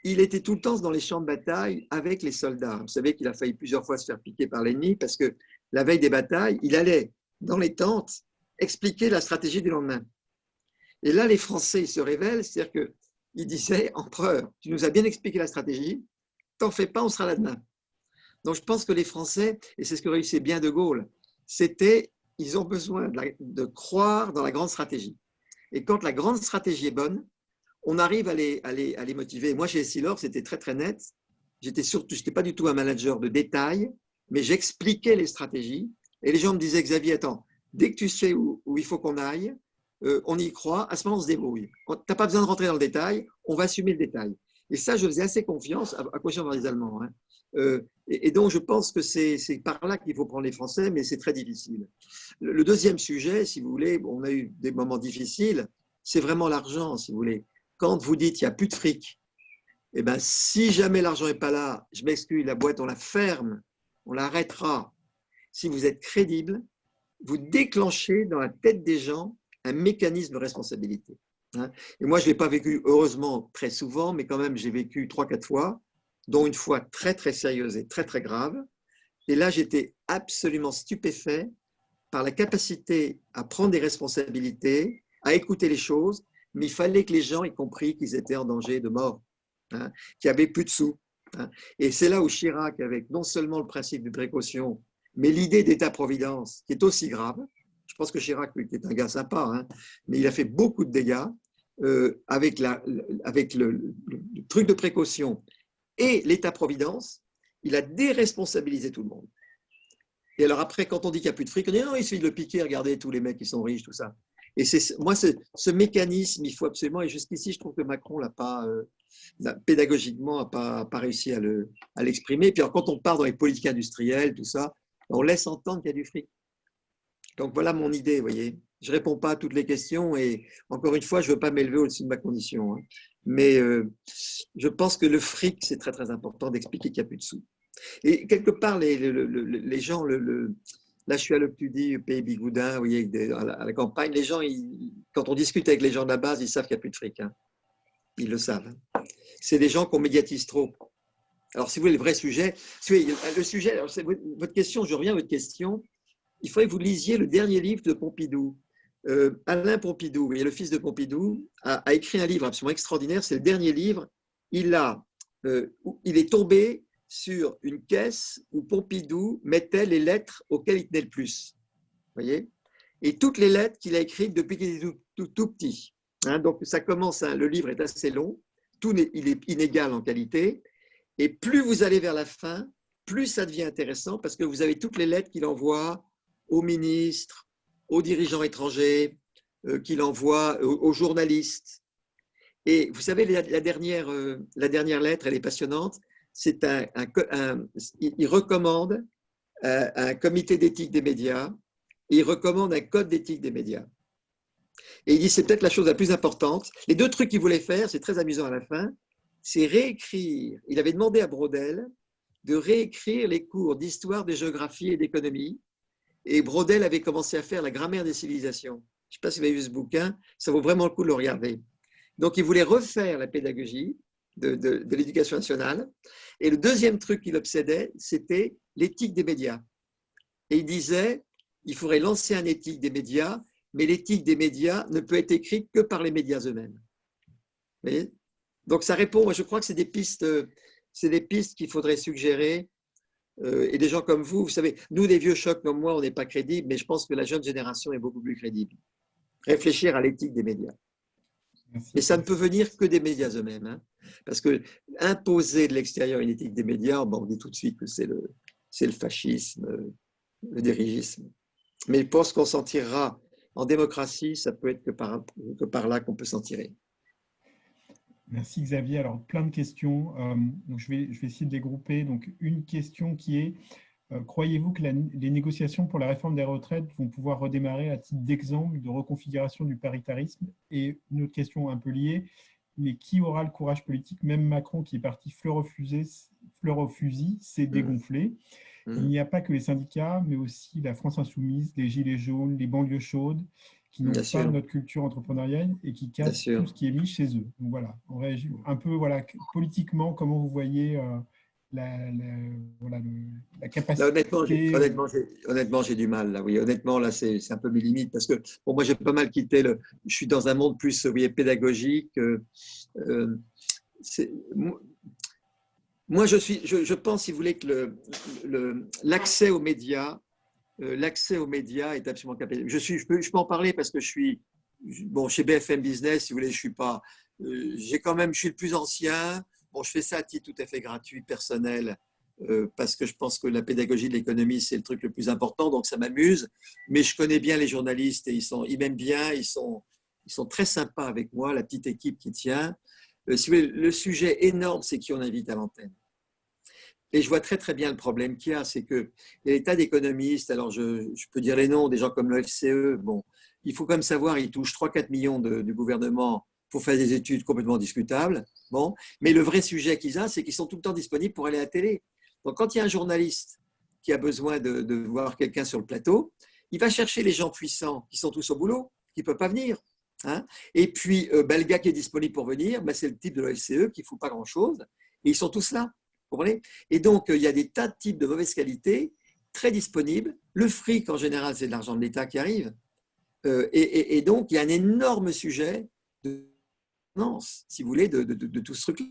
Speaker 2: Il était tout le temps dans les champs de bataille avec les soldats. Vous savez qu'il a failli plusieurs fois se faire piquer par l'ennemi parce que la veille des batailles, il allait dans les tentes expliquer la stratégie du lendemain. Et là, les Français ils se révèlent, c'est-à-dire qu'ils disaient « Empereur, tu nous as bien expliqué la stratégie, t'en fais pas, on sera là demain ». Donc je pense que les Français, et c'est ce que réussissait bien De Gaulle, ils ont besoin de croire dans la grande stratégie. Et quand la grande stratégie est bonne, on arrive à les motiver. Moi, chez Essilor, c'était très, très net. Je n'étais pas du tout un manager de détail, mais j'expliquais les stratégies. Et les gens me disaient, Xavier, attends, dès que tu sais où il faut qu'on aille, on y croit, à ce moment, on se débrouille. Tu n'as pas besoin de rentrer dans le détail, on va assumer le détail. Et ça, je faisais assez confiance, à quoi dans les Allemands. Hein. Et donc, je pense que c'est par là qu'il faut prendre les Français, mais c'est très difficile. Le deuxième sujet, si vous voulez, on a eu des moments difficiles, c'est vraiment l'argent, si vous voulez. Quand vous dites qu'il n'y a plus de fric, eh ben, si jamais l'argent n'est pas là, je m'excuse, la boîte, on la ferme, on l'arrêtera. Si vous êtes crédible, vous déclenchez dans la tête des gens un mécanisme de responsabilité. Et moi, je ne l'ai pas vécu, heureusement, très souvent, mais quand même, j'ai vécu 3-4 fois, dont une fois très, très sérieuse et très, très grave. Et là, j'étais absolument stupéfait par la capacité à prendre des responsabilités, à écouter les choses, mais il fallait que les gens aient compris qu'ils étaient en danger de mort, qu'il n'y avait plus de sous. Et c'est là où Chirac, avec non seulement le principe de précaution, mais l'idée d'État-providence, qui est aussi grave, je pense que Chirac, lui, est un gars sympa, mais il a fait beaucoup de dégâts avec le truc de précaution et l'État-providence, il a déresponsabilisé tout le monde. Et alors après, quand on dit qu'il n'y a plus de fric, on dit non, il suffit de le piquer, regardez tous les mecs qui sont riches, tout ça. Et moi, ce mécanisme, il faut absolument, et jusqu'ici, je trouve que Macron pédagogiquement n'a pas réussi à l'exprimer. Puis alors, quand on part dans les politiques industrielles, tout ça, on laisse entendre qu'il y a du fric. Donc voilà mon idée, vous voyez. je ne réponds pas à toutes les questions et encore une fois, je ne veux pas m'élever au-dessus de ma condition. Hein. Mais je pense que le fric, c'est très très important d'expliquer qu'il n'y a plus de sous. Et quelque part, les gens, là je suis à l'Optudie, au Pays Bigoudin, vous voyez, à la campagne, les gens, quand on discute avec les gens de la base, ils savent qu'il n'y a plus de fric. Hein. Ils le savent. C'est des gens qu'on médiatise trop. Alors, si vous voulez, le vrai sujet, le sujet, alors, votre question, je reviens à votre question, il faudrait que vous lisiez le dernier livre de Pompidou. Alain Pompidou, le fils de Pompidou, a écrit un livre absolument extraordinaire, c'est le dernier livre. Il est tombé sur une caisse où Pompidou mettait les lettres auxquelles il tenait le plus. Vous voyez? Et toutes les lettres qu'il a écrites depuis qu'il était tout petit. Hein, donc, ça commence, hein, le livre est assez long, il est inégal en qualité, et plus vous allez vers la fin, plus ça devient intéressant parce que vous avez toutes les lettres qu'il envoie aux ministres, aux dirigeants étrangers, qu'il envoie aux journalistes. Et vous savez, la dernière lettre, elle est passionnante. C'est il recommande un comité d'éthique des médias et il recommande un code d'éthique des médias. Et il dit, c'est peut-être la chose la plus importante. Les deux trucs qu'il voulait faire, c'est très amusant à la fin, c'est réécrire. Il avait demandé à Braudel de réécrire les cours d'histoire, de géographie et d'économie. Et Braudel avait commencé à faire la grammaire des civilisations. Je ne sais pas si vous avez vu ce bouquin, ça vaut vraiment le coup de le regarder. Donc, il voulait refaire la pédagogie de l'éducation nationale. Et le deuxième truc qui l'obsédait, c'était l'éthique des médias. Et il disait, il faudrait lancer une éthique des médias, mais l'éthique des médias ne peut être écrite que par les médias eux-mêmes. Vous voyez ? Donc, ça répond, moi je crois que c'est des pistes qu'il faudrait suggérer. Et des gens comme vous savez, nous, des vieux chocs comme moi, on n'est pas crédibles, mais je pense que la jeune génération est beaucoup plus crédible. Réfléchir à l'éthique des médias. Merci. Et ça ne peut venir que des médias eux-mêmes. Hein, parce que imposer de l'extérieur une éthique des médias, bon, on dit tout de suite que c'est le fascisme, le dirigisme. Mais pour ce qu'on s'en tirera en démocratie, ça peut être que par là qu'on peut s'en tirer.
Speaker 1: Merci Xavier. Alors, plein de questions. Donc je vais essayer de les grouper. Donc, une question qui est, croyez-vous que les négociations pour la réforme des retraites vont pouvoir redémarrer à titre d'exemple de reconfiguration du paritarisme? Et une autre question un peu liée, mais qui aura le courage politique? Même Macron, qui est parti fleur au fusil, s'est dégonflé. Il n'y a pas que les syndicats, mais aussi la France insoumise, les gilets jaunes, les banlieues chaudes, qui n'ont pas notre culture entrepreneuriale et qui cassent tout ce qui est mis chez eux. Donc voilà, on réagit un peu politiquement, comment vous voyez la capacité…
Speaker 2: Honnêtement, j'ai du mal. Là, oui. Honnêtement, là, c'est un peu mes limites parce que bon, moi, j'ai pas mal quitté je suis dans un monde plus pédagogique. Moi, je pense, si vous voulez, que l'accès aux médias, est absolument capital. Je peux en parler parce que je suis chez BFM Business, si vous voulez, je suis le plus ancien. Bon, je fais ça à titre tout à fait gratuit, personnel, parce que je pense que la pédagogie de l'économie, c'est le truc le plus important, donc ça m'amuse. Mais je connais bien les journalistes et ils m'aiment bien, ils sont très sympas avec moi, la petite équipe qui tient. Si vous voulez, le sujet énorme, c'est qui on invite à l'antenne. Et je vois très très bien le problème qu'il y a, c'est qu'il y a des tas d'économistes, alors je peux dire les noms, des gens comme l'OFCE, bon, il faut quand même savoir, ils touchent 3-4 millions du gouvernement pour faire des études complètement discutables, bon, mais le vrai sujet qu'ils ont, c'est qu'ils sont tout le temps disponibles pour aller à la télé. Donc quand il y a un journaliste qui a besoin de voir quelqu'un sur le plateau, il va chercher les gens puissants qui sont tous au boulot, qui ne peuvent pas venir. Hein, et puis, le gars qui est disponible pour venir, c'est le type de l'OFCE qui ne fout pas grand-chose, et ils sont tous là. Vous comprenez ? Et donc, il y a des tas de types de mauvaise qualité, très disponibles. Le fric, en général, c'est de l'argent de l'État qui arrive. Et donc, il y a un énorme sujet de finance, si vous voulez, de tout ce truc-là.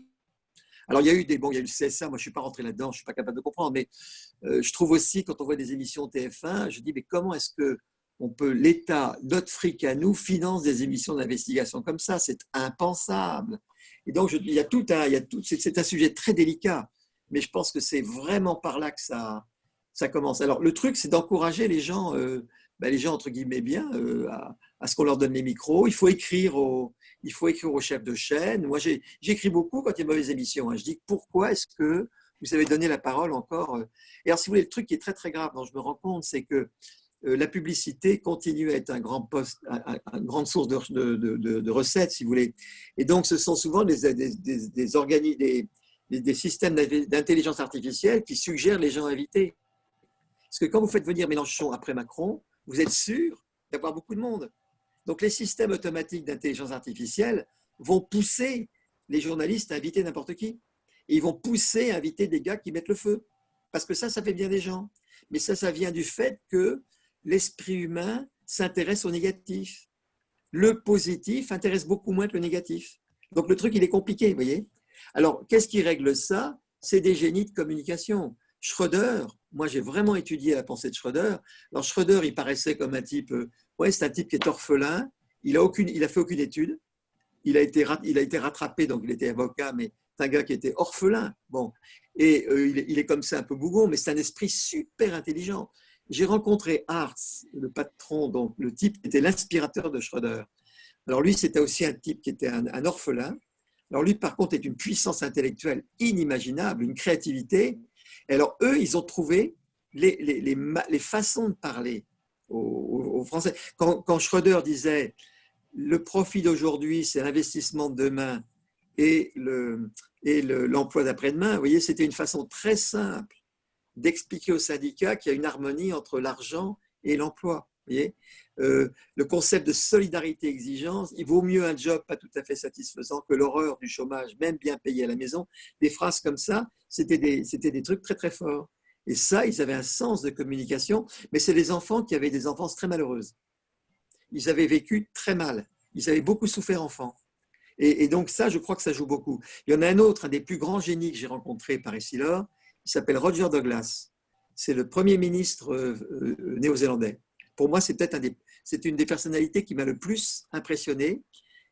Speaker 2: Alors, il y a eu il y a eu le CSA, moi je ne suis pas rentré là-dedans, je ne suis pas capable de comprendre, mais je trouve aussi, quand on voit des émissions TF1, je dis, mais comment est-ce que l'État, notre fric à nous, finance des émissions d'investigation comme ça? C'est impensable. Et donc, c'est un sujet très délicat, mais je pense que c'est vraiment par là que ça commence. Alors, le truc, c'est d'encourager les gens entre guillemets bien, à ce qu'on leur donne les micros. Il faut écrire aux chefs de chaîne. Moi, j'écris beaucoup quand il y a de mauvaises émissions. Hein. Je dis, pourquoi est-ce que vous avez donné la parole encore? Et alors, si vous voulez, le truc qui est très, très grave dont je me rends compte, c'est que la publicité continue à être une grande source de recettes, si vous voulez. Et donc, ce sont souvent des systèmes d'intelligence artificielle qui suggèrent les gens invités. Parce que quand vous faites venir Mélenchon après Macron, vous êtes sûr d'avoir beaucoup de monde. Donc, les systèmes automatiques d'intelligence artificielle vont pousser les journalistes à inviter n'importe qui. Et ils vont pousser à inviter des gars qui mettent le feu. Parce que ça fait bien des gens. Mais ça vient du fait que l'esprit humain s'intéresse au négatif. Le positif intéresse beaucoup moins que le négatif. Donc, le truc, il est compliqué, vous voyez. Alors, qu'est-ce qui règle ça? C'est des génies de communication. Schröder, moi, j'ai vraiment étudié la pensée de Schröder. Alors, Schröder, il paraissait comme un type, c'est un type qui est orphelin. Il a fait aucune étude. Il a été rattrapé, donc il était avocat, mais c'est un gars qui était orphelin. Bon. Et il est comme ça, un peu bougon, mais c'est un esprit super intelligent. J'ai rencontré Hartz, le patron, donc le type qui était l'inspirateur de Schröder. Alors lui, c'était aussi un type qui était un orphelin. Alors lui, par contre, est une puissance intellectuelle inimaginable, une créativité. Et alors eux, ils ont trouvé les façons de parler aux Français. Quand Schröder disait « le profit d'aujourd'hui, c'est l'investissement de demain et l'emploi d'après-demain », vous voyez, c'était une façon très simple d'expliquer aux syndicats qu'il y a une harmonie entre l'argent et l'emploi. Vous voyez, le concept de solidarité-exigence, il vaut mieux un job pas tout à fait satisfaisant que l'horreur du chômage, même bien payé à la maison. Des phrases comme ça, c'était des trucs très très forts. Et ça, ils avaient un sens de communication, mais c'est les enfants qui avaient des enfances très malheureuses. Ils avaient vécu très mal. Ils avaient beaucoup souffert enfant. Et donc ça, je crois que ça joue beaucoup. Il y en a un autre, un des plus grands génies que j'ai rencontré par ici-là, il s'appelle Roger Douglas. C'est le premier ministre néo-zélandais. Pour moi, c'est une des personnalités qui m'a le plus impressionné.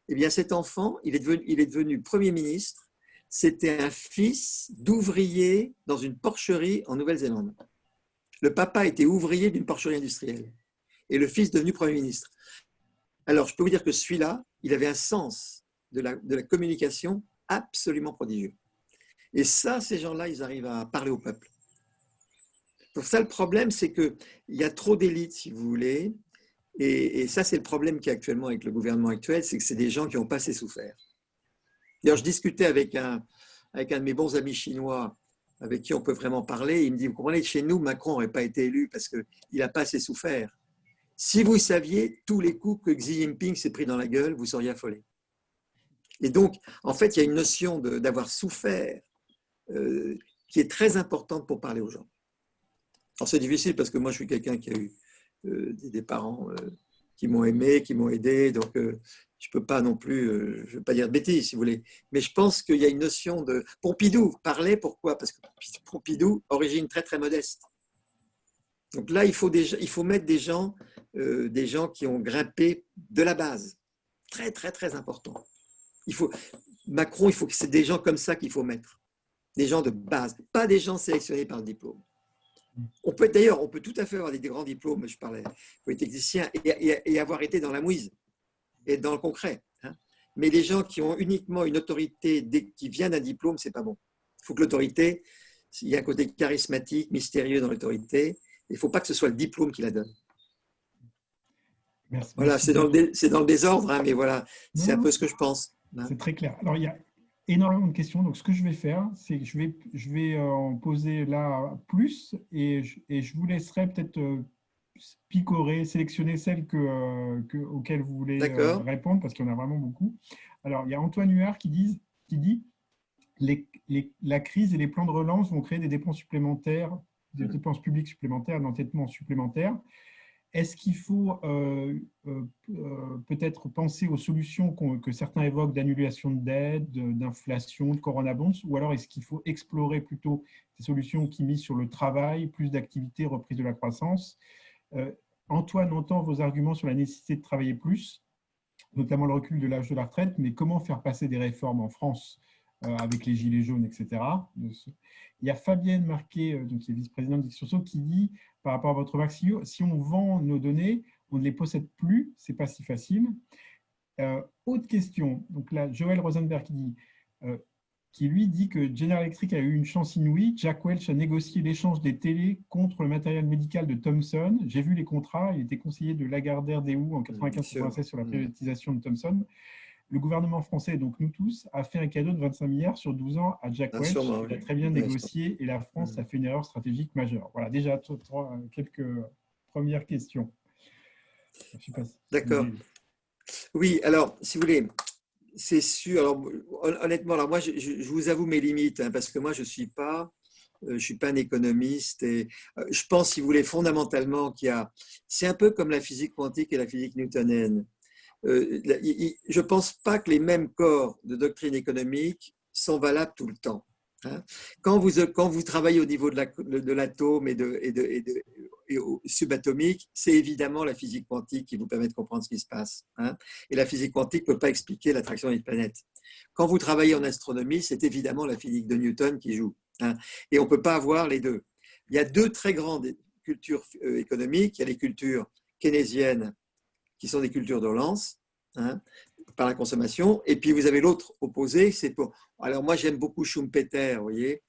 Speaker 2: Eh bien, cet enfant, il est devenu Premier ministre. C'était un fils d'ouvrier dans une porcherie en Nouvelle-Zélande. Le papa était ouvrier d'une porcherie industrielle et le fils devenu Premier ministre. Alors, je peux vous dire que celui-là, il avait un sens de la communication absolument prodigieux. Et ça, ces gens-là, ils arrivent à parler au peuple. Donc ça, le problème, c'est qu'il y a trop d'élites, si vous voulez, et ça, c'est le problème qu'il y a actuellement avec le gouvernement actuel, c'est que c'est des gens qui n'ont pas assez souffert. D'ailleurs, je discutais avec un de mes bons amis chinois, avec qui on peut vraiment parler, il me dit, vous comprenez, chez nous, Macron n'aurait pas été élu parce qu'il n'a pas assez souffert. Si vous saviez tous les coups que Xi Jinping s'est pris dans la gueule, vous seriez affolé. Et donc, en fait, il y a une notion d'avoir souffert qui est très importante pour parler aux gens. Alors, c'est difficile parce que moi, je suis quelqu'un qui a eu des parents qui m'ont aimé, qui m'ont aidé, donc je ne peux pas non plus, je ne veux pas dire de bêtises, si vous voulez. Mais je pense qu'il y a une notion de… Pompidou parlait, pourquoi? Parce que Pompidou, origine très, très modeste. Donc là, il faut mettre des gens qui ont grimpé de la base. Très, très, très important. Macron, c'est des gens comme ça qu'il faut mettre. Des gens de base, pas des gens sélectionnés par le diplôme. On peut tout à fait avoir des grands diplômes, je parlais polytechnicien, et avoir été dans la mouise et dans le concret. Hein. Mais les gens qui ont uniquement une autorité qui vient d'un diplôme, c'est pas bon. Il faut que l'autorité, il y a un côté charismatique, mystérieux dans l'autorité. Il ne faut pas que ce soit le diplôme qui la donne.
Speaker 1: Merci.
Speaker 2: Voilà, c'est dans le désordre, hein, mais voilà, c'est un peu ce que je pense. Hein.
Speaker 1: C'est très clair. Alors, il y a énormément de questions. Donc, ce que je vais faire, c'est que je vais en poser là plus et je vous laisserai peut-être picorer, sélectionner celles auxquelles vous voulez répondre parce qu'il y en a vraiment beaucoup. Alors, il y a Antoine Huard qui dit la crise et les plans de relance vont créer des dépenses supplémentaires, des dépenses publiques supplémentaires, d'endettement supplémentaire. Est-ce qu'il faut peut-être penser aux solutions que certains évoquent d'annulation de dette, d'inflation, de coronabonds, ou alors est-ce qu'il faut explorer plutôt des solutions qui misent sur le travail, plus d'activité, reprise de la croissance? Antoine entend vos arguments sur la nécessité de travailler plus, notamment le recul de l'âge de la retraite, mais comment faire passer des réformes en France avec les gilets jaunes, etc. Il y a Fabienne Marquet, qui est vice-présidente d'Ixurso, qui dit, par rapport à votre vaccin, si on vend nos données, on ne les possède plus, ce n'est pas si facile. Autre question, donc là, Joël Rosenberg qui dit, qui lui dit que General Electric a eu une chance inouïe. Jack Welch a négocié l'échange des télés contre le matériel médical de Thomson. J'ai vu les contrats. Il était conseiller de Lagardère Dehou en 95-96 sur la privatisation de Thomson. Le gouvernement français, donc nous tous, a fait un cadeau de 25 milliards sur 12 ans à Jack Welch. Il a très bien négocié et la France a fait une erreur stratégique majeure. Voilà, déjà quelques premières questions.
Speaker 2: D'accord. Oui, alors, si vous voulez, c'est sûr. Alors, honnêtement, alors moi, je vous avoue mes limites, hein, parce que moi, je ne suis pas un économiste. Et je pense, si vous voulez, fondamentalement qu'il y a… C'est un peu comme la physique quantique et la physique newtonienne. Je ne pense pas que les mêmes corps de doctrine économique sont valables tout le temps. Hein. Quand vous travaillez au niveau de l'atome et subatomique, c'est évidemment la physique quantique qui vous permet de comprendre ce qui se passe. Hein. Et la physique quantique ne peut pas expliquer l'attraction des planètes. Quand vous travaillez en astronomie, c'est évidemment la physique de Newton qui joue. Hein. Et on ne peut pas avoir les deux. Il y a deux très grandes cultures économiques. Il y a les cultures keynésiennes, qui sont des cultures de relance, hein, par la consommation. Et puis, vous avez l'autre opposé, c'est pour… Alors, moi, j'aime beaucoup Schumpeter, vous voyez.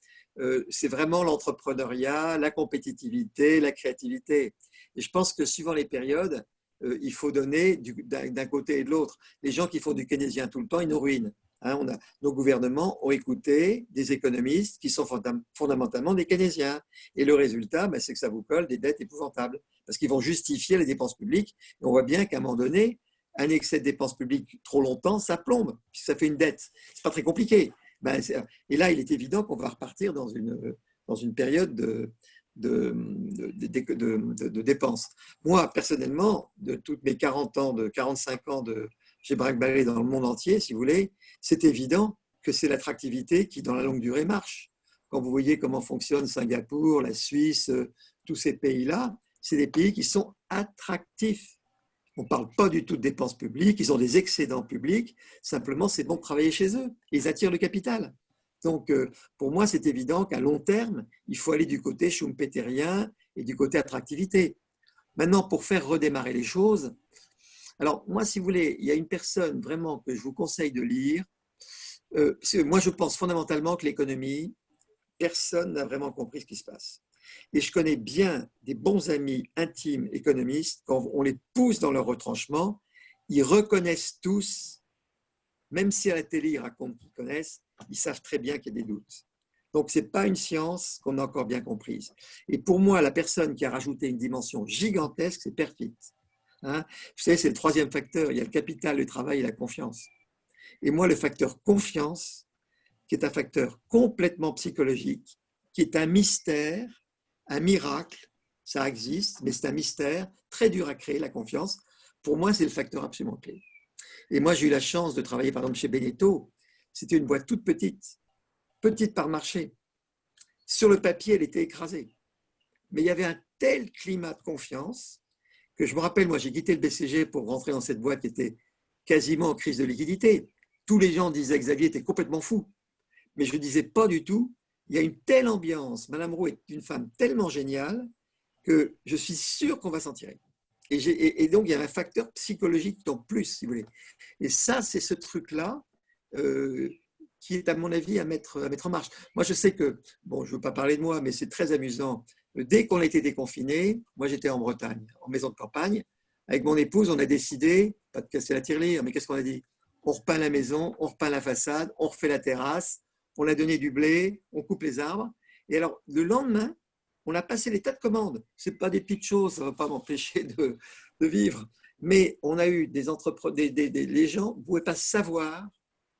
Speaker 2: C'est vraiment l'entrepreneuriat, la compétitivité, la créativité. Et je pense que suivant les périodes, il faut donner d'un côté et de l'autre. Les gens qui font du keynésien tout le temps, ils nous ruinent. Hein, nos gouvernements ont écouté des économistes qui sont fondamentalement des keynésiens. Et le résultat, c'est que ça vous colle des dettes épouvantables. Parce qu'ils vont justifier les dépenses publiques. Et on voit bien qu'à un moment donné, un excès de dépenses publiques trop longtemps, ça plombe, puisque ça fait une dette. Ce n'est pas très compliqué. Et là, il est évident qu'on va repartir dans une période de dépenses. Moi, personnellement, de toutes mes 45 ans j'ai braque-ballé dans le monde entier, si vous voulez, c'est évident que c'est l'attractivité qui, dans la longue durée, marche. Quand vous voyez comment fonctionne Singapour, la Suisse, tous ces pays-là, c'est des pays qui sont attractifs. On ne parle pas du tout de dépenses publiques, ils ont des excédents publics, simplement c'est bon de travailler chez eux, ils attirent le capital. Donc pour moi c'est évident qu'à long terme, il faut aller du côté schumpeterien et du côté attractivité. Maintenant, pour faire redémarrer les choses, alors moi si vous voulez, il y a une personne vraiment que je vous conseille de lire, parce que moi je pense fondamentalement que l'économie, personne n'a vraiment compris ce qui se passe. Et je connais bien des bons amis intimes économistes, quand on les pousse dans leur retranchement, ils reconnaissent tous, même si à la télé ils racontent qu'ils connaissent, ils savent très bien qu'il y a des doutes. Donc ce n'est pas une science qu'on a encore bien comprise. Et pour moi, la personne qui a rajouté une dimension gigantesque, c'est Perfit. Hein, vous savez, c'est le troisième facteur, il y a le capital, le travail et la confiance. Et moi, le facteur confiance, qui est un facteur complètement psychologique, qui est un mystère, un miracle, ça existe, mais c'est un mystère très dur à créer, la confiance. Pour moi, c'est le facteur absolument clé. Et moi, j'ai eu la chance de travailler, par exemple, chez Beneteau. C'était une boîte toute petite, petite par marché. Sur le papier, elle était écrasée. Mais il y avait un tel climat de confiance que je me rappelle, moi, j'ai quitté le BCG pour rentrer dans cette boîte qui était quasiment en crise de liquidité. Tous les gens disaient que Xavier était complètement fou. Mais je ne disais pas du tout. Il y a une telle ambiance. Madame Roux est une femme tellement géniale que je suis sûr qu'on va s'en tirer. Et donc, il y a un facteur psychologique en plus, si vous voulez. Et ça, c'est ce truc-là qui est, à mon avis, à mettre en marche. Moi, je sais que, bon, je ne veux pas parler de moi, mais c'est très amusant. Dès qu'on a été déconfinés, moi, j'étais en Bretagne, en maison de campagne. Avec mon épouse, on a décidé, pas de casser la tirelire, mais qu'est-ce qu'on a dit? On repeint la maison, on repeint la façade, on refait la terrasse, on a donné du blé, on coupe les arbres. Et alors, le lendemain, on a passé les tas de commandes. Ce n'est pas des petites choses, ça ne va pas m'empêcher de vivre. Mais on a eu des entrepreneurs, les gens ne pouvaient pas savoir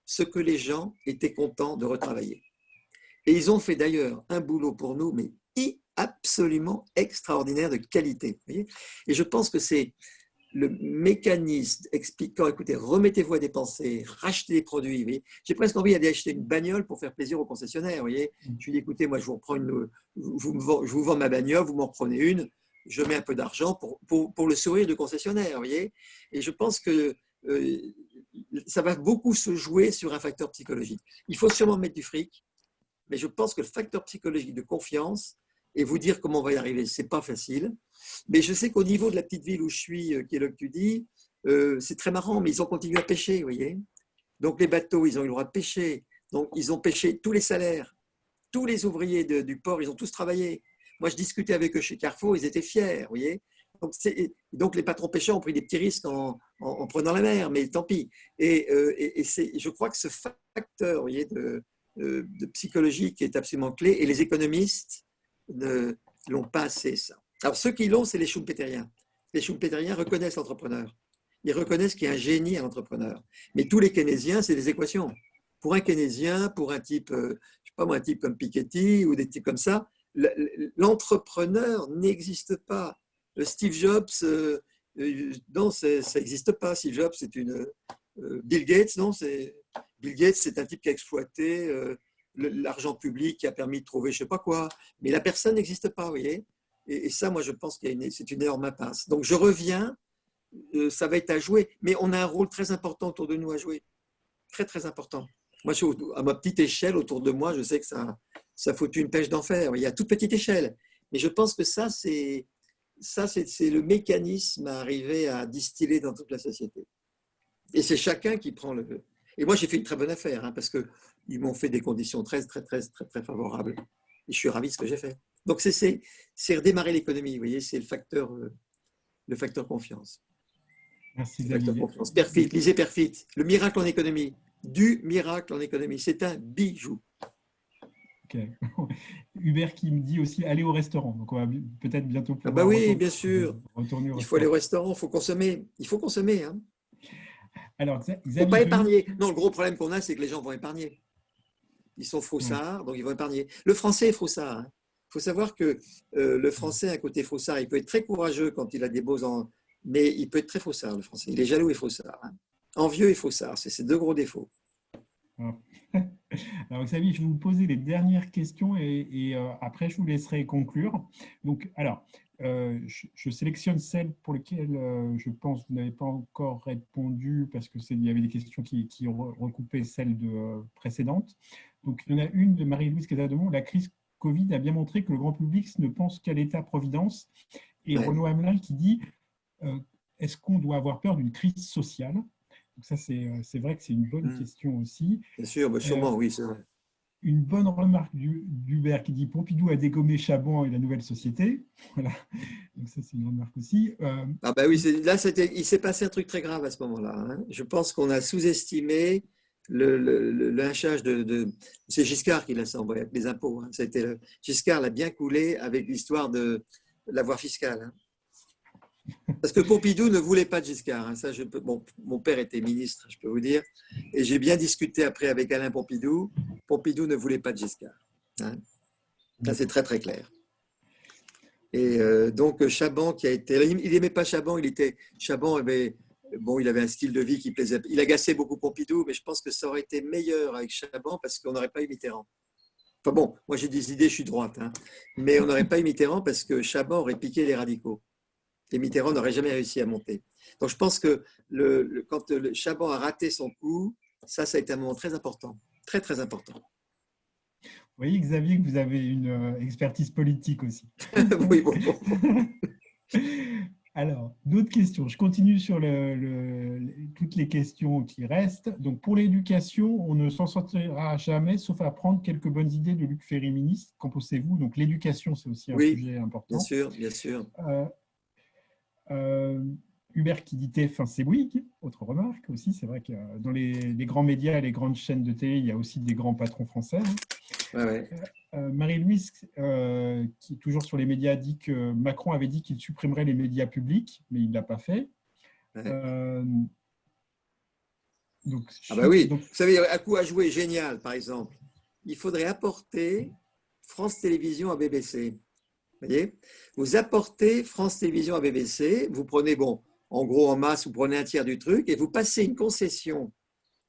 Speaker 2: ce que les gens étaient contents de retravailler. Et ils ont fait d'ailleurs un boulot pour nous, mais absolument extraordinaire de qualité. Vous voyez. Et je pense que c'est le mécanisme expliquant, écoutez, remettez-vous à dépenser, rachetez des produits. Vous voyez. J'ai presque envie d'aller acheter une bagnole pour faire plaisir aux concessionnaires. Vous voyez. Je lui dis, écoutez, moi, je vous vends ma bagnole, vous m'en prenez une, je mets un peu d'argent pour le sourire du concessionnaire. Vous voyez. Et je pense que ça va beaucoup se jouer sur un facteur psychologique. Il faut sûrement mettre du fric, mais je pense que le facteur psychologique de confiance, et vous dire comment on va y arriver, ce n'est pas facile. Mais je sais qu'au niveau de la petite ville où je suis, qui est l'Octudie, c'est très marrant, mais ils ont continué à pêcher, vous voyez. Donc les bateaux, ils ont eu le droit de pêcher. Donc, ils ont pêché tous les salaires, tous les ouvriers du port, ils ont tous travaillé. Moi, je discutais avec eux chez Carrefour, ils étaient fiers, vous voyez. Donc, les patrons pêcheurs ont pris des petits risques en prenant la mer, mais tant pis. Je crois que ce facteur, vous voyez, de psychologie qui est absolument clé, et les économistes ne l'ont pas assez, ça. Alors, ceux qui l'ont, c'est les schumpeteriens. Les schumpeteriens reconnaissent l'entrepreneur. Ils reconnaissent qu'il y a un génie à l'entrepreneur. Mais tous les keynésiens, c'est des équations. Pour un keynésien, pour un type, je sais pas moi, un type comme Piketty ou des types comme ça, l'entrepreneur n'existe pas. Steve Jobs, non, ça n'existe pas. Steve Jobs, c'est une… Bill Gates, non, Bill Gates, c'est un type qui a exploité l'argent public, qui a permis de trouver je ne sais pas quoi. Mais la personne n'existe pas, vous voyez. Et ça, moi, je pense que c'est une énorme impasse. Donc, je reviens, ça va être à jouer. Mais on a un rôle très important autour de nous à jouer. Très, très important. Moi, à ma petite échelle, autour de moi, je sais que ça fout une pêche d'enfer. Il y a toute petite échelle. Mais je pense que ça, c'est le mécanisme à arriver à distiller dans toute la société. Et c'est chacun qui prend le… Et moi, j'ai fait une très bonne affaire, hein, parce qu'ils m'ont fait des conditions très, très, très, très, très favorables. Et je suis ravi de ce que j'ai fait. Donc, c'est redémarrer l'économie, vous voyez, c'est le facteur confiance.
Speaker 1: Merci,
Speaker 2: Le facteur
Speaker 1: Xavier.
Speaker 2: confiance. Perfit, lisez Perfit. Le miracle en économie. Du miracle en économie. C'est un bijou.
Speaker 1: Ok. Hubert qui me dit aussi aller au restaurant. Donc, on va peut-être bientôt pouvoir
Speaker 2: Ah bah oui, bien sûr.
Speaker 1: retourner au
Speaker 2: Il faut aller
Speaker 1: restaurant.
Speaker 2: au restaurant, il faut consommer. Il faut consommer. Hein.
Speaker 1: Alors,
Speaker 2: Il ne
Speaker 1: Xavier,
Speaker 2: faut pas épargner. Non, le gros problème qu'on a, c'est que les gens vont épargner. Ils sont
Speaker 1: ouais.
Speaker 2: froussards, donc ils vont épargner. Le français est froussard. Hein. Il faut savoir que le français a un côté froussard. Il peut être très courageux quand il a des beaux ans, mais il peut être très froussard, le français. Il est jaloux et froussard. Hein. Envieux et froussard, c'est ses deux gros défauts.
Speaker 1: Alors, Xavier, je vais vous poser les dernières questions et après, je vous laisserai conclure. Donc, alors, je sélectionne celles pour lesquelles je pense que vous n'avez pas encore répondu parce qu'il y avait des questions qui recoupaient celles précédentes. Donc, il y en a une de Marie-Louise Casademont. La crise Covid a bien montré que le grand public ne pense qu'à l'État-providence. Et
Speaker 2: Ouais.
Speaker 1: Renaud Hamelin qui dit est-ce qu'on doit avoir peur d'une crise sociale? Donc ça, c'est vrai que c'est une bonne question aussi.
Speaker 2: Bien sûr, bah sûrement, oui, c'est vrai.
Speaker 1: Une bonne remarque d'Hubert qui dit Pompidou a dégommé Chabon et la nouvelle société. Voilà. Donc ça, c'est une remarque aussi.
Speaker 2: Ah bah oui, là, il s'est passé un truc très grave à ce moment-là. Hein. Je pense qu'on a sous-estimé le lynchage c'est Giscard qui l'a envoyé avec les impôts. Hein. Giscard l'a bien coulé avec l'histoire de l'avoir fiscal. Hein. Parce que Pompidou ne voulait pas de Giscard. Hein. Ça, mon père était ministre, je peux vous dire. Et j'ai bien discuté après avec Alain Pompidou. Pompidou ne voulait pas de Giscard. Hein. Ça, c'est très, très clair. Et donc, Chaban, qui a été… Il n'aimait pas Chaban. Chaban, bon, il avait un style de vie qui plaisait. Il agaçait beaucoup Pompidou, mais je pense que ça aurait été meilleur avec Chaban parce qu'on n'aurait pas eu Mitterrand. Enfin bon, moi, j'ai des idées, je suis droite. Hein. Mais on n'aurait pas eu Mitterrand parce que Chaban aurait piqué les radicaux. Et Mitterrand n'aurait jamais réussi à monter. Donc, je pense que quand Chaban a raté son coup, ça a été un moment très important. Très, très important.
Speaker 1: Vous voyez, Xavier, que vous avez une expertise politique aussi.
Speaker 2: Oui, bon.
Speaker 1: Alors, d'autres questions. Je continue sur toutes les questions qui restent. Donc, pour l'éducation, on ne s'en sortira jamais, sauf à prendre quelques bonnes idées de Luc Ferry, ministre. Qu'en pensez-vous? Donc, l'éducation, c'est aussi un sujet important.
Speaker 2: Bien sûr, bien sûr.
Speaker 1: Hubert qui dit TF1, c'est Bouygues. Autre remarque aussi, c'est vrai que dans les grands médias, les grandes chaînes de télé, il y a aussi des grands patrons français.
Speaker 2: Ouais.
Speaker 1: Marie-Louise, qui est toujours sur les médias, dit que Macron avait dit qu'il supprimerait les médias publics, mais il ne l'a pas fait.
Speaker 2: Ouais. Oui, vous savez, à coup à jouer, génial, par exemple. Il faudrait apporter France Télévisions à BBC. Vous voyez, vous apportez France Télévisions à BBC, vous prenez, en gros, en masse, vous prenez un tiers du truc et vous passez une concession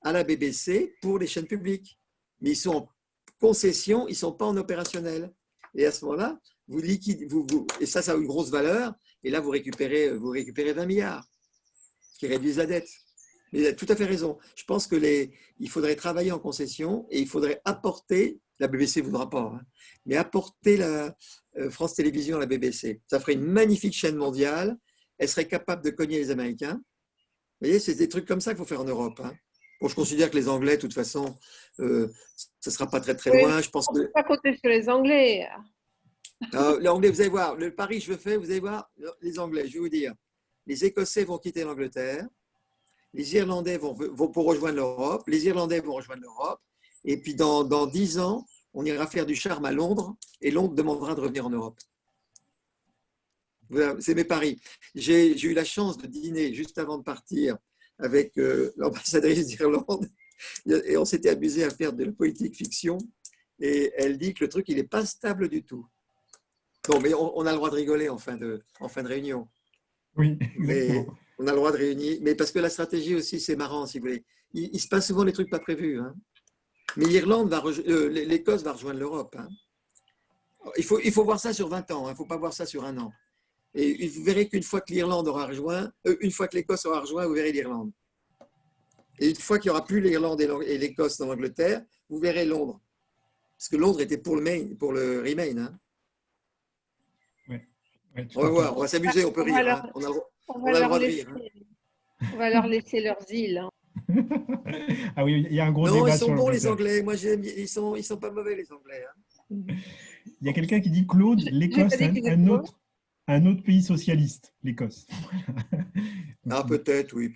Speaker 2: à la BBC pour les chaînes publiques. Mais ils sont en concession, ils ne sont pas en opérationnel. Et à ce moment-là, vous liquidez, et ça a une grosse valeur, et là, vous récupérez 20 milliards, ce qui réduit la dette. Mais il a tout à fait raison. Je pense il faudrait travailler en concession et il faudrait apporter, la BBC ne voudra pas, hein, mais apporter la France Télévisions à la BBC. Ça ferait une magnifique chaîne mondiale. Elle serait capable de cogner les Américains. Vous voyez, c'est des trucs comme ça qu'il faut faire en Europe. Hein. Bon, je considère que les Anglais, de toute façon, ça ne sera pas très très
Speaker 5: Oui,
Speaker 2: loin. Je pense
Speaker 5: on ne
Speaker 2: que
Speaker 5: peut pas compter sur les Anglais.
Speaker 2: les Anglais, vous allez voir, le pari que je fais, vous allez voir, les Anglais, je vais vous dire, les Écossais vont quitter l'Angleterre, les Irlandais vont pour rejoindre l'Europe, les Irlandais vont rejoindre l'Europe, et puis dans 10 ans, on ira faire du charme à Londres, et Londres demandera de revenir en Europe. Voilà, c'est mes paris. J'ai eu la chance de dîner juste avant de partir avec l'ambassadrice d'Irlande, et on s'était amusé à faire de la politique fiction, et elle dit que le truc, il n'est pas stable du tout. Non, mais on a le droit de rigoler en fin de réunion.
Speaker 1: Oui,
Speaker 2: Mais
Speaker 1: exactement.
Speaker 2: on a le droit de réunir. Mais parce que la stratégie aussi, c'est marrant, si vous voulez. Il se passe souvent des trucs pas prévus. Hein. Mais l'Irlande l'Écosse va rejoindre l'Europe. Hein. Il faut voir ça sur 20 ans. Il ne faut pas voir ça sur un an. Et vous verrez qu'une fois que l'Irlande aura rejoint, une fois que l'Écosse aura rejoint, vous verrez l'Irlande. Et une fois qu'il n'y aura plus l'Irlande et l'Écosse dans l'Angleterre, vous verrez Londres. Parce que Londres était pour le Remain. Hein.
Speaker 1: Ouais, tout
Speaker 2: On va
Speaker 1: à fait.
Speaker 2: voir, on va s'amuser, on peut
Speaker 5: On va
Speaker 2: rire.
Speaker 5: leur-
Speaker 2: Hein.
Speaker 5: on
Speaker 2: On
Speaker 5: va
Speaker 2: a le
Speaker 5: leur
Speaker 2: droit de
Speaker 5: laisser,
Speaker 2: rire. Hein.
Speaker 5: on va leur laisser leurs îles. Hein.
Speaker 1: Ah oui, il y a un gros
Speaker 2: Non,
Speaker 1: débat
Speaker 2: ils sont
Speaker 1: sur
Speaker 2: bons les
Speaker 1: l'Angleterre.
Speaker 2: Anglais. Moi, ils sont pas mauvais les Anglais. Hein.
Speaker 1: Il y a quelqu'un qui dit, Claude,
Speaker 5: J'ai
Speaker 1: l'Écosse,
Speaker 5: pas dit qu'ils étaient
Speaker 1: un autre pays socialiste, l'Écosse.
Speaker 2: Ah, peut-être, oui.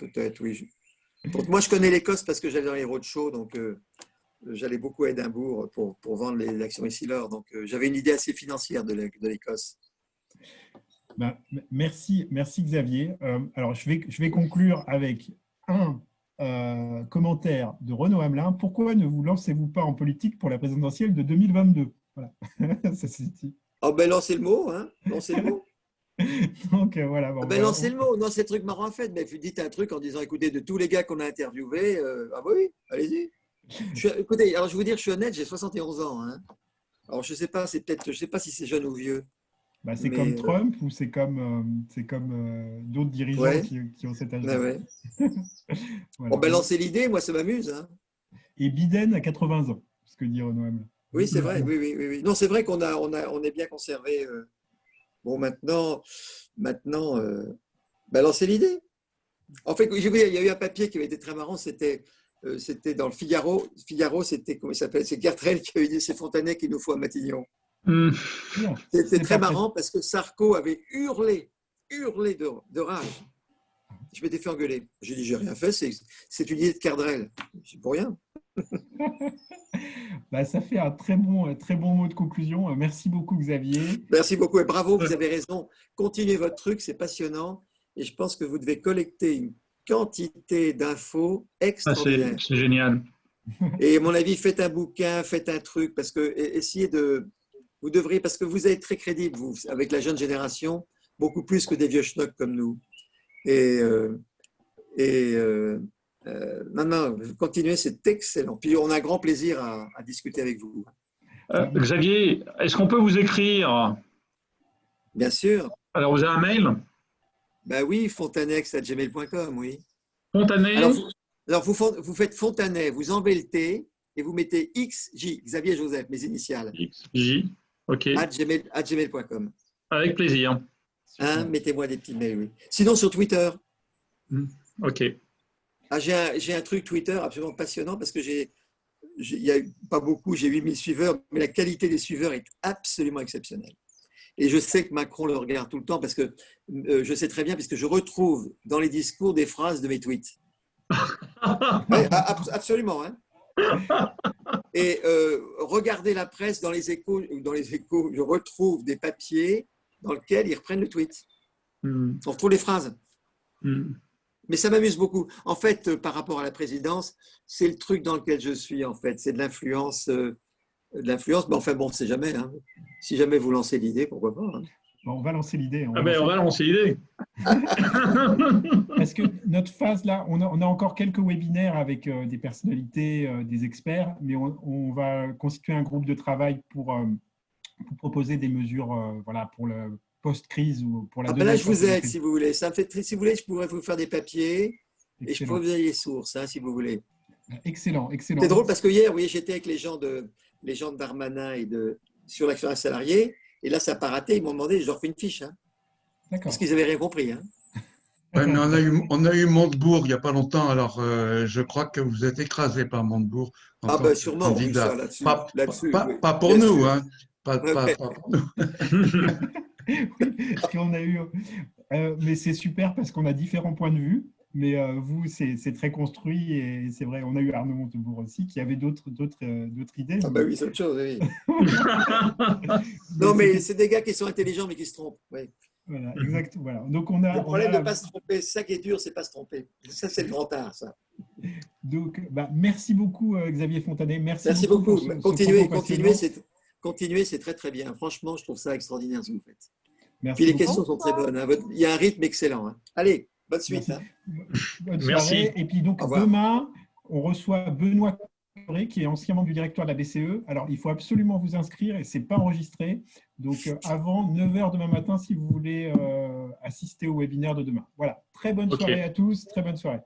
Speaker 2: Donc, moi, je connais l'Écosse parce que j'allais dans les roadshows, donc j'allais beaucoup à Édimbourg pour vendre les actions Essilor. Donc, j'avais une idée assez financière de l'Écosse.
Speaker 1: Ben, merci Xavier. Alors, je vais conclure avec un commentaire de Renaud Hamelin. Pourquoi ne vous lancez-vous pas en politique pour la présidentielle de 2022 ? Voilà. Ça, c'est dit.
Speaker 2: Oh, ben, lancez le mot, hein. Lancez le mot.
Speaker 1: Donc, voilà. Bon,
Speaker 2: Ah ben, lancez le mot. Non, c'est le truc marrant à fait. Mais dites un truc en disant, écoutez, de tous les gars qu'on a interviewés, ah bah oui, allez-y. Écoutez, alors je vais vous dire, je suis honnête, j'ai 71 ans. Hein. Alors, je sais pas si c'est jeune ou vieux.
Speaker 1: Bah, c'est
Speaker 2: Mais,
Speaker 1: comme Trump ou c'est comme d'autres dirigeants
Speaker 2: ouais.
Speaker 1: qui ont cet âge.
Speaker 2: Ouais, ouais.
Speaker 1: Voilà.
Speaker 2: Bon, ben, lancez l'idée, moi, ça m'amuse. Hein.
Speaker 1: Et Biden a 80 ans, ce que dit Renaud Hamelin.
Speaker 2: Oui, c'est vrai. Oui. Non, c'est vrai on est bien conservé. Bon, maintenant, lancez l'idée. En fait, il y a eu un papier qui avait été très marrant, c'était dans le Figaro. Figaro, c'était, comment il s'appelle? C'est Gertrel qui avait dit, c'est Fontanet qu'il nous faut à Matignon.
Speaker 3: Hmm.
Speaker 2: C'était très marrant parce que Sarko avait hurlé de rage. Je m'étais fait engueuler. J'ai dit, j'ai rien fait, c'est une idée de Cardrel. C'est pour rien.
Speaker 1: Bah, ça fait un très bon mot de conclusion. Merci beaucoup, Xavier.
Speaker 2: Merci beaucoup et bravo, vous avez raison. Continuez votre truc, c'est passionnant. Et je pense que vous devez collecter une quantité d'infos extraordinaire.
Speaker 3: C'est génial.
Speaker 2: Et à mon avis, faites un bouquin, faites un truc, parce que essayez vous devrez, parce que vous êtes très crédible, vous, avec la jeune génération, beaucoup plus que des vieux schnocks comme nous. Non, continuez, c'est excellent. Puis on a un grand plaisir à discuter avec vous.
Speaker 3: Xavier, est-ce qu'on peut vous écrire?
Speaker 2: Bien sûr.
Speaker 3: Alors, vous avez un mail?
Speaker 2: Ben oui, fontanex@gmail.com, oui.
Speaker 3: Fontanet?
Speaker 2: Alors vous faites Fontanet, vous enlevez le T et vous mettez XJ, Xavier Joseph, mes initiales,
Speaker 3: XJ, ok.
Speaker 2: @gmail.com.
Speaker 3: Avec plaisir.
Speaker 2: Hein, mettez-moi des petits mails, oui. Sinon, sur Twitter.
Speaker 3: Ok.
Speaker 2: Ah, j'ai un truc Twitter absolument passionnant parce que il n'y a pas beaucoup, j'ai 8000 suiveurs, mais la qualité des suiveurs est absolument exceptionnelle. Et je sais que Macron le regarde tout le temps parce que je sais très bien, puisque je retrouve dans les discours des phrases de mes tweets. Ouais, absolument. Hein. Et regardez la presse dans les échos, je retrouve des papiers dans lesquels ils reprennent le tweet. On retrouve les phrases. Mais ça m'amuse beaucoup. En fait, par rapport à la présidence, c'est le truc dans lequel je suis, en fait. C'est de l'influence. Mais enfin, bon, c'est jamais. Hein. Si jamais vous lancez l'idée, pourquoi pas. Hein.
Speaker 1: Bon, on va lancer l'idée.
Speaker 3: On va lancer l'idée.
Speaker 1: Parce que notre phase là, on a encore quelques webinaires avec des personnalités, des experts, mais on va constituer un groupe de travail pour proposer des mesures voilà, pour le post-crise ou pour la
Speaker 2: là, je vous aide si vous voulez. Ça me fait, si vous voulez, je pourrais vous faire des papiers. Excellent. Et je pourrais vous donner les sources, hein, si vous voulez.
Speaker 1: Excellent.
Speaker 2: C'est drôle parce que hier, vous voyez, j'étais avec les gens de Darmanin et sur l'action d'un salarié. Et là, ça n'a pas raté. Ils m'ont demandé, je leur fais une fiche. Hein, parce qu'ils n'avaient rien compris. Hein.
Speaker 3: Ouais, mais on a eu Montebourg il n'y a pas longtemps, alors je crois que vous êtes écrasé par Montebourg en
Speaker 2: Ah
Speaker 3: tant
Speaker 2: ben
Speaker 3: que
Speaker 2: sûrement, oui, ça,
Speaker 3: candidat.
Speaker 2: là-dessus, là-dessus, oui,
Speaker 3: Pas pour
Speaker 2: bien
Speaker 3: nous,
Speaker 2: sûr.
Speaker 3: hein.
Speaker 2: Ouais.
Speaker 3: Pas pour nous.
Speaker 1: Oui, parce qu'on a eu, mais c'est super parce qu'on a différents points de vue. Mais vous, c'est très construit et c'est vrai, on a eu Arnaud Montebourg aussi qui avait d'autres idées.
Speaker 2: Ah ben oui, c'est autre chose, oui.
Speaker 1: Mais
Speaker 2: Non, mais
Speaker 1: c'était
Speaker 2: c'est des gars qui sont intelligents mais qui se trompent. Oui.
Speaker 1: voilà, exact. Voilà. Donc
Speaker 2: Le problème de ne pas se tromper, c'est ça qui est dur, c'est pas se tromper. Ça, c'est le grand art, ça.
Speaker 1: donc merci beaucoup Xavier Fontanet, merci
Speaker 2: Merci
Speaker 1: beaucoup pour
Speaker 2: beaucoup.
Speaker 1: ce
Speaker 2: Continuez,
Speaker 1: propos passionnant.
Speaker 2: continuez, c'est très très bien. Franchement, je trouve ça extraordinaire ce que vous faites. Puis
Speaker 1: Merci
Speaker 2: les
Speaker 1: beaucoup.
Speaker 2: questions sont très bonnes, hein. Il y a un rythme excellent, hein. Allez, bonne suite,
Speaker 1: Merci.
Speaker 2: hein.
Speaker 1: Bonne
Speaker 6: Merci.
Speaker 1: soirée. Et puis donc
Speaker 2: Au revoir.
Speaker 1: demain, on reçoit Benoît Corré, qui est ancien membre du directoire de la BCE. Alors, il faut absolument vous inscrire et ce n'est pas enregistré. Donc, avant 9 h demain matin, si vous voulez assister au webinaire de demain. Voilà. Très bonne soirée à tous. Très bonne soirée.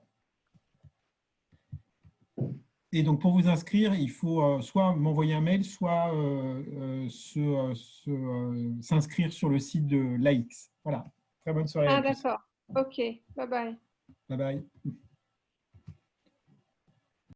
Speaker 1: Et donc, pour vous inscrire, il faut soit m'envoyer un mail, soit s'inscrire sur le site de l'AX. Voilà. Très bonne soirée à
Speaker 5: Ah,
Speaker 1: tous.
Speaker 5: d'accord. OK. Bye bye.
Speaker 1: Bye bye.